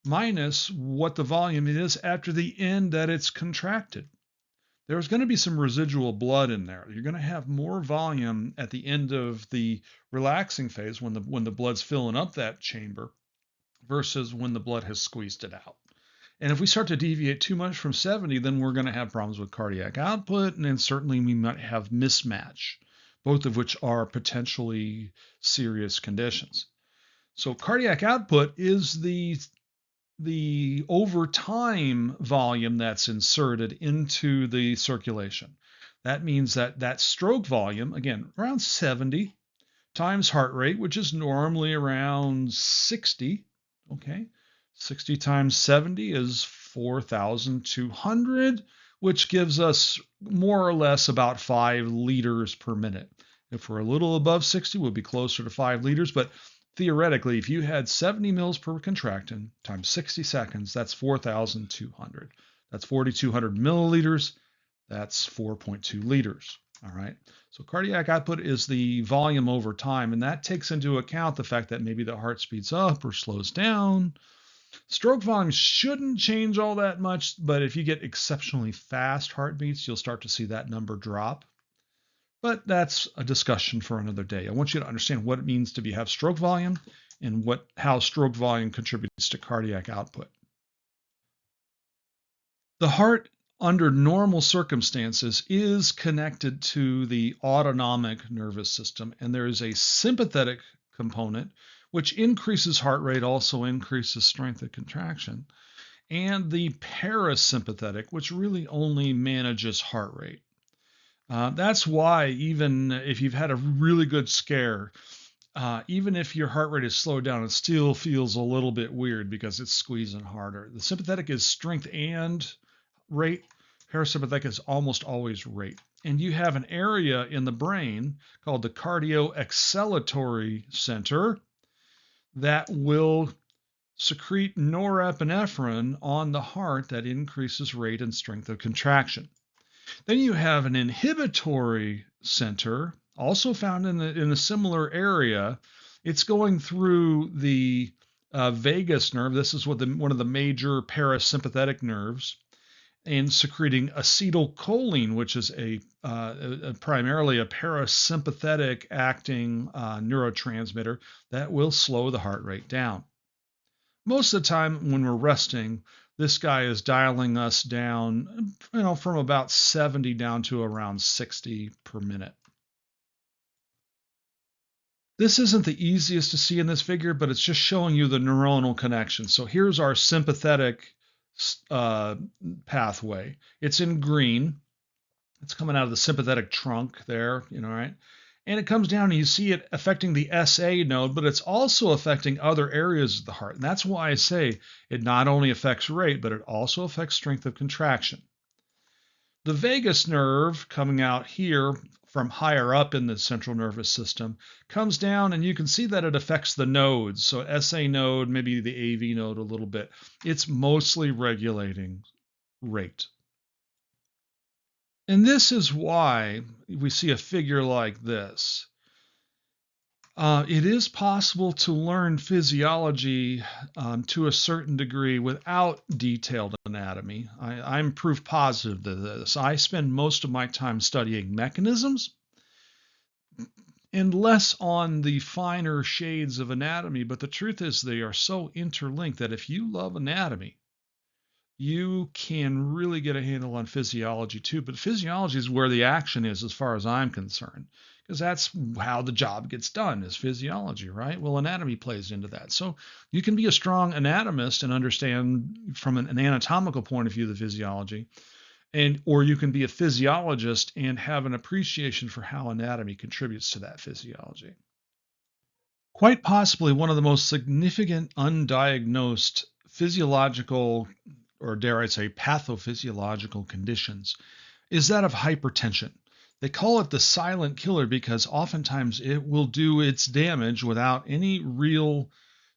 minus what the volume is after the end that it's contracted. There's going to be some residual blood in there. You're going to have more volume at the end of the relaxing phase when the blood's filling up that chamber versus when the blood has squeezed it out. And if we start to deviate too much from 70, then we're going to have problems with cardiac output, and then certainly we might have mismatch, both of which are potentially serious conditions. So cardiac output is the over time volume that's inserted into the circulation. That means that stroke volume, again, around 70 times heart rate, which is normally around 60, okay? 60 times 70 is 4,200, which gives us more or less about 5 liters per minute. If we're a little above 60, we'll be closer to 5 liters, but theoretically, if you had 70 mils per contractin times 60 seconds, that's 4,200. That's 4,200 milliliters. That's 4.2 liters. All right. So cardiac output is the volume over time, and that takes into account the fact that maybe the heart speeds up or slows down. Stroke volume shouldn't change all that much, but if you get exceptionally fast heartbeats, you'll start to see that number drop. But that's a discussion for another day. I want you to understand what it means to have stroke volume and how stroke volume contributes to cardiac output. The heart, under normal circumstances, is connected to the autonomic nervous system, and there is a sympathetic component which increases heart rate, also increases strength of contraction, and the parasympathetic, which really only manages heart rate. That's why even if you've had a really good scare, even if your heart rate is slowed down, it still feels a little bit weird because it's squeezing harder. The sympathetic is strength and rate. Parasympathetic is almost always rate. And you have an area in the brain called the cardioexcitatory center that will secrete norepinephrine on the heart that increases rate and strength of contraction. Then you have an inhibitory center, also found in a similar area. It's going through the vagus nerve. This is one of the major parasympathetic nerves, and secreting acetylcholine, which is primarily a parasympathetic acting neurotransmitter that will slow the heart rate down. Most of the time when we're resting, this guy is dialing us down, from about 70 down to around 60 per minute. This isn't the easiest to see in this figure, but it's just showing you the neuronal connection. So here's our sympathetic pathway. It's in green. It's coming out of the sympathetic trunk there, right? And it comes down and you see it affecting the SA node, but it's also affecting other areas of the heart. And that's why I say it not only affects rate, but it also affects strength of contraction. The vagus nerve coming out here from higher up in the central nervous system comes down, and you can see that it affects the nodes. So SA node, maybe the AV node a little bit. It's mostly regulating rate. And this is why we see a figure like this. It is possible to learn physiology to a certain degree without detailed anatomy. I'm proof positive to this. I spend most of my time studying mechanisms and less on the finer shades of anatomy, but the truth is they are so interlinked that if you love anatomy, you can really get a handle on physiology too. But physiology is where the action is as far as I'm concerned, because that's how the job gets done is physiology, right? Well, anatomy plays into that. So you can be a strong anatomist and understand from an anatomical point of view the physiology, or you can be a physiologist and have an appreciation for how anatomy contributes to that physiology. Quite possibly one of the most significant undiagnosed physiological, or dare I say pathophysiological conditions, is that of hypertension. They call it the silent killer because oftentimes it will do its damage without any real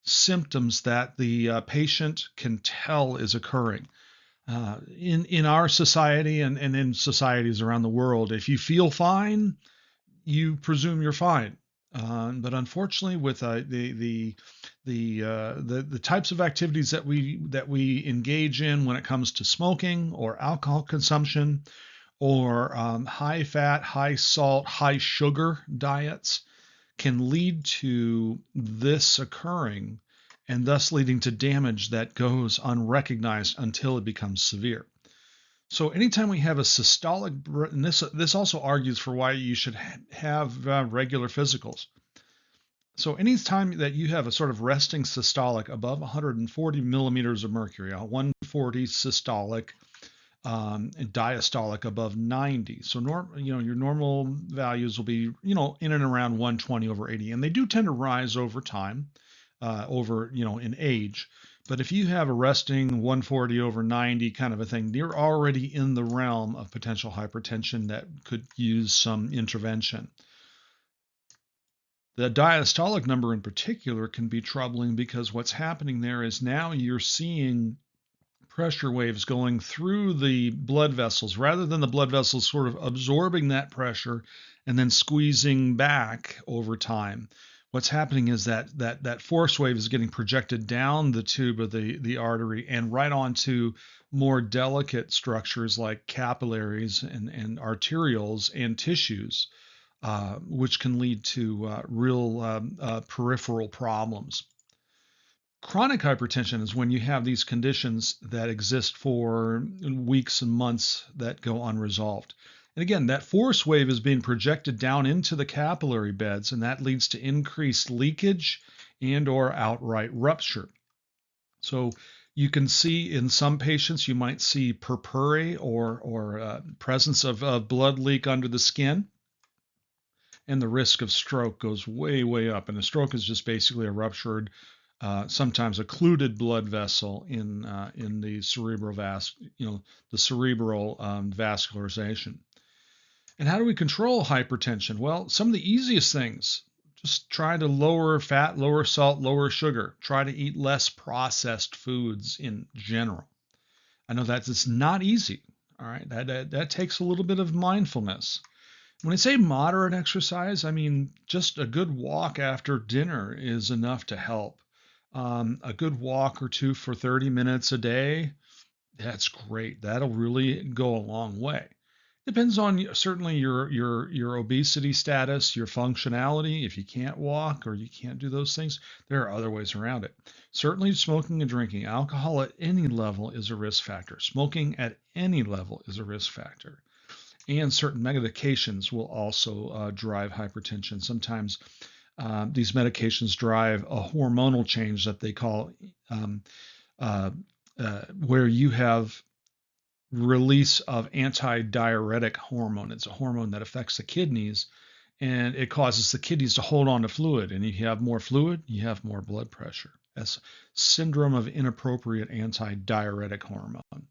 symptoms that the patient can tell is occurring. In our society and in societies around the world, if you feel fine, you presume you're fine. But unfortunately, with the types of activities that we engage in when it comes to smoking or alcohol consumption, or high fat, high salt, high sugar diets, can lead to this occurring. and thus leading to damage that goes unrecognized until it becomes severe. So anytime we have a systolic, and this also argues for why you should have regular physicals. So anytime that you have a sort of resting systolic above 140 millimeters of mercury, a 140 systolic, and diastolic above 90. So your normal values will be, in and around 120 over 80, and they do tend to rise over time, in age. But if you have a resting 140 over 90 kind of a thing, you're already in the realm of potential hypertension that could use some intervention. The diastolic number in particular can be troubling because what's happening there is now you're seeing pressure waves going through the blood vessels rather than the blood vessels sort of absorbing that pressure and then squeezing back over time. What's happening is that force wave is getting projected down the tube of the artery and right onto more delicate structures like capillaries and arterioles and tissues, which can lead to real peripheral problems. Chronic hypertension is when you have these conditions that exist for weeks and months that go unresolved. And again, that force wave is being projected down into the capillary beds, and that leads to increased leakage and or outright rupture. So you can see in some patients, you might see purpura or presence of blood leak under the skin, and the risk of stroke goes way, way up. And a stroke is just basically a ruptured, sometimes occluded blood vessel in the cerebral vascularization. And how do we control hypertension? Well, some of the easiest things: just try to lower fat, lower salt, lower sugar. Try to eat less processed foods in general. I know that it's not easy. All right, that takes a little bit of mindfulness. When I say moderate exercise, I mean just a good walk after dinner is enough to help. A good walk or two for 30 minutes a day, that's great. That'll really go a long way. Depends on certainly your obesity status, your functionality. If you can't walk or you can't do those things, there are other ways around it. Certainly smoking and drinking alcohol at any level is a risk factor. Smoking at any level is a risk factor. And certain medications will also drive hypertension. Sometimes these medications drive a hormonal change that they call where you have release of antidiuretic hormone. It's a hormone that affects the kidneys, and it causes the kidneys to hold on to fluid. And if you have more fluid, you have more blood pressure. That's syndrome of inappropriate antidiuretic hormone.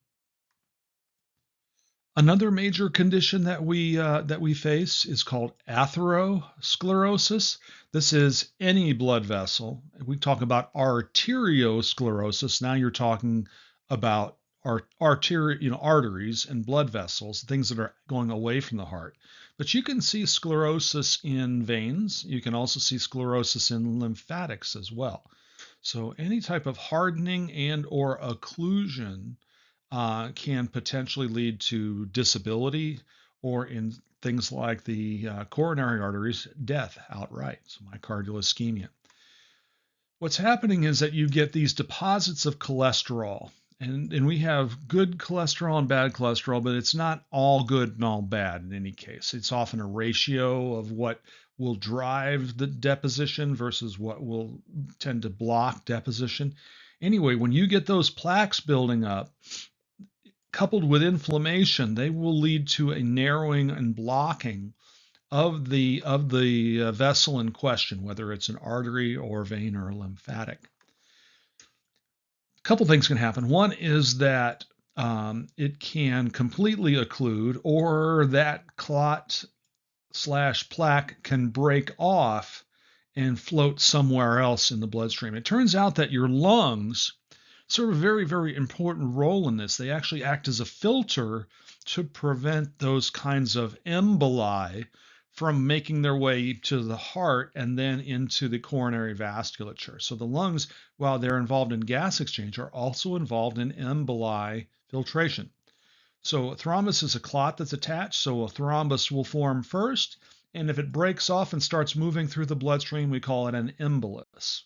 Another major condition that we face is called atherosclerosis. This is any blood vessel. We talk about arteriosclerosis. Now you're talking about arteries and blood vessels, things that are going away from the heart. But you can see sclerosis in veins. You can also see sclerosis in lymphatics as well. So any type of hardening and or occlusion can potentially lead to disability, or in things like the coronary arteries, death outright, so myocardial ischemia. What's happening is that you get these deposits of cholesterol, and we have good cholesterol and bad cholesterol, but it's not all good and all bad in any case. It's often a ratio of what will drive the deposition versus what will tend to block deposition. Anyway, when you get those plaques building up, coupled with inflammation, they will lead to a narrowing and blocking of the vessel in question, whether it's an artery or vein or a lymphatic. A couple things can happen. One is that it can completely occlude, or that clot / plaque can break off and float somewhere else in the bloodstream. It turns out that your lungs serve a very, very important role in this. They actually act as a filter to prevent those kinds of emboli from making their way to the heart and then into the coronary vasculature. So the lungs, while they're involved in gas exchange, are also involved in emboli filtration. So a thrombus is a clot that's attached, so a thrombus will form first, and if it breaks off and starts moving through the bloodstream, we call it an embolus.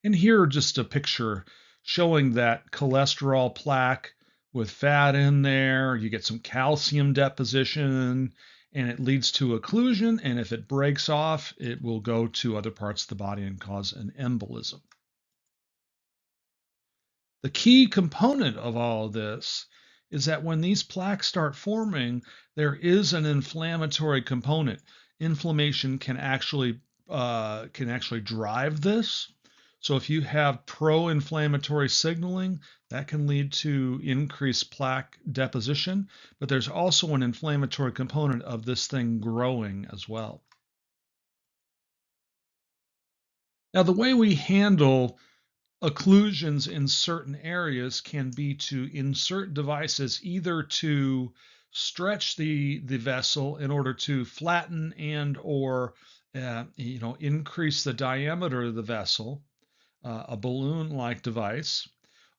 And here, just a picture showing that cholesterol plaque with fat in there. You get some calcium deposition, and it leads to occlusion. And if it breaks off, it will go to other parts of the body and cause an embolism. The key component of all of this is that when these plaques start forming, there is an inflammatory component. Inflammation can actually drive this. So if you have pro-inflammatory signaling, that can lead to increased plaque deposition, but there's also an inflammatory component of this thing growing as well. Now, the way we handle occlusions in certain areas can be to insert devices either to stretch the vessel in order to flatten and or increase the diameter of the vessel, a balloon-like device,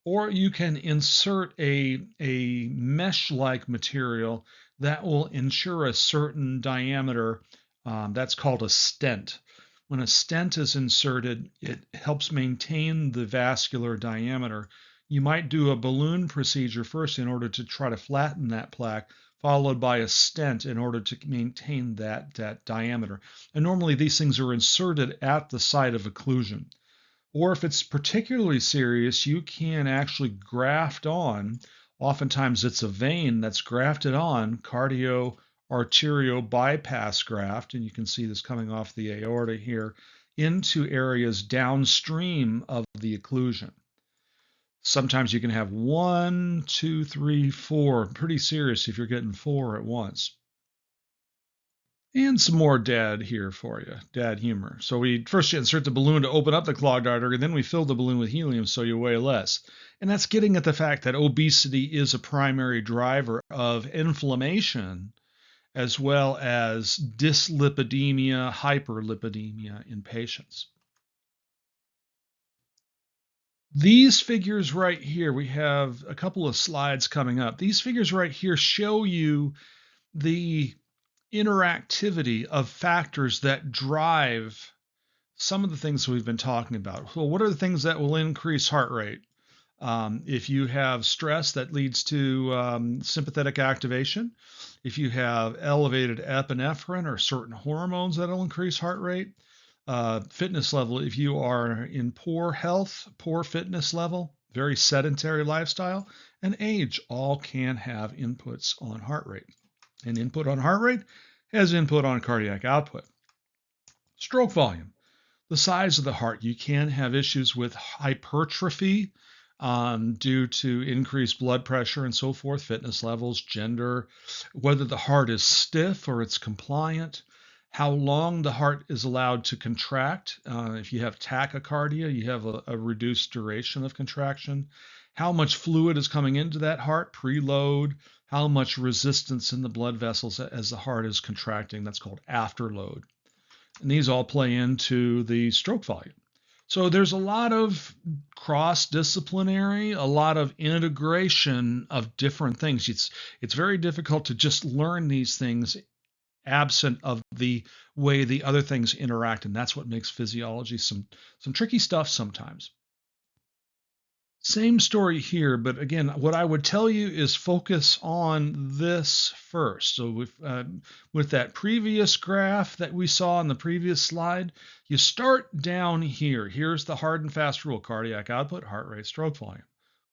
or you can insert a mesh-like material that will ensure a certain diameter. That's called a stent. When a stent is inserted, it helps maintain the vascular diameter. You might do a balloon procedure first in order to try to flatten that plaque, followed by a stent in order to maintain that diameter. And normally these things are inserted at the site of occlusion. Or if it's particularly serious, you can actually graft on, oftentimes it's a vein that's grafted on, cardio-arterial bypass graft, and you can see this coming off the aorta here, into areas downstream of the occlusion. Sometimes you can have 1, 2, 3, 4, pretty serious if you're getting 4 at once. And some more dad here for you, dad humor. So we first insert the balloon to open up the clogged artery, then we fill the balloon with helium so you weigh less. And that's getting at the fact that obesity is a primary driver of inflammation as well as dyslipidemia, hyperlipidemia in patients. These figures right here, we have a couple of slides coming up. These figures right here show you the interactivity of factors that drive some of the things we've been talking about. Well, what are the things that will increase heart rate? If you have stress, that leads to sympathetic activation. If you have elevated epinephrine or certain hormones, that'll increase heart rate. Fitness level, if you are in poor health, poor fitness level, very sedentary lifestyle, and age, all can have inputs on heart rate. And input on heart rate has input on cardiac output. Stroke volume, the size of the heart. You can have issues with hypertrophy due to increased blood pressure and so forth, fitness levels, gender, whether the heart is stiff or it's compliant, how long the heart is allowed to contract. If you have tachycardia, you have a reduced duration of contraction. How much fluid is coming into that heart, preload, how much resistance in the blood vessels as the heart is contracting. That's called afterload. And these all play into the stroke volume. So there's a lot of cross-disciplinary, a lot of integration of different things. It's very difficult to just learn these things absent of the way the other things interact, and that's what makes physiology some tricky stuff sometimes. Same story here, but again, what I would tell you is focus on this first. So with that previous graph that we saw on the previous slide, you start down here. Here's the hard and fast rule: cardiac output, heart rate, stroke volume.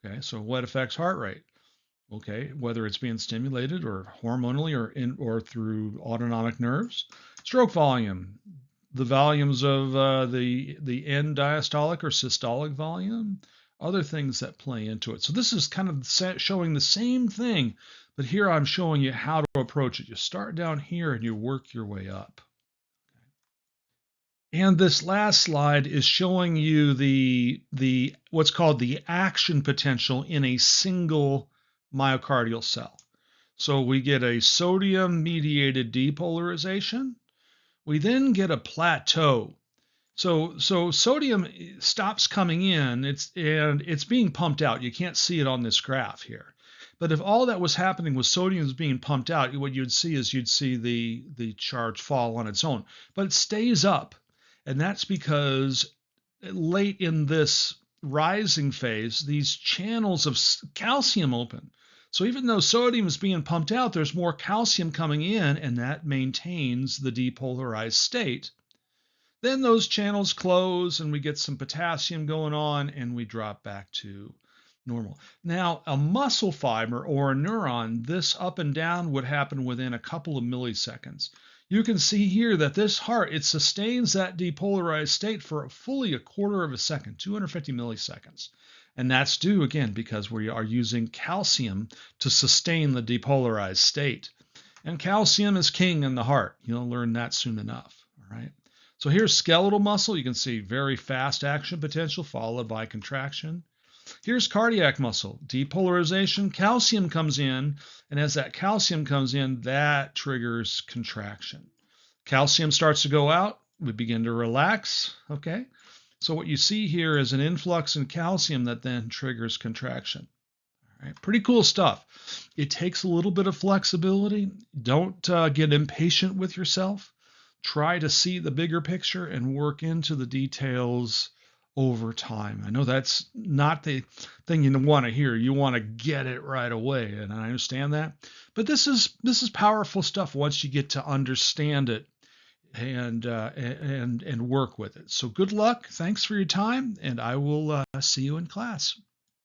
Okay, so what affects heart rate? Okay, whether it's being stimulated or hormonally or through autonomic nerves. Stroke volume, the volumes of the end diastolic or systolic volume, other things that play into it. So this is kind of showing the same thing, but here I'm showing you how to approach it. You start down here and you work your way up. And this last slide is showing you the what's called the action potential in a single myocardial cell. So we get a sodium-mediated depolarization. We then get a plateau. So sodium stops coming in, it's being pumped out. You can't see it on this graph here. But if all that was happening was sodium is being pumped out, what you'd see is the charge fall on its own. But it stays up. And that's because late in this rising phase, these channels of calcium open. So even though sodium is being pumped out, there's more calcium coming in, and that maintains the depolarized state. Then those channels close and we get some potassium going on and we drop back to normal. Now, a muscle fiber or a neuron, this up and down would happen within a couple of milliseconds. You can see here that this heart, it sustains that depolarized state for fully a quarter of a second, 250 milliseconds. And that's due, again, because we are using calcium to sustain the depolarized state. And calcium is king in the heart. You'll learn that soon enough, all right? So here's skeletal muscle. You can see very fast action potential followed by contraction. Here's cardiac muscle. Depolarization, calcium comes in, and as that calcium comes in, that triggers contraction. Calcium starts to go out, we begin to relax, okay? So what you see here is an influx in calcium that then triggers contraction. All right, pretty cool stuff. It takes a little bit of flexibility. Don't get impatient with yourself. Try to see the bigger picture and work into the details over time. I know that's not the thing you want to hear. You want to get it right away, and I understand that. But this is powerful stuff once you get to understand it and work with it. So good luck. Thanks for your time, and I will see you in class.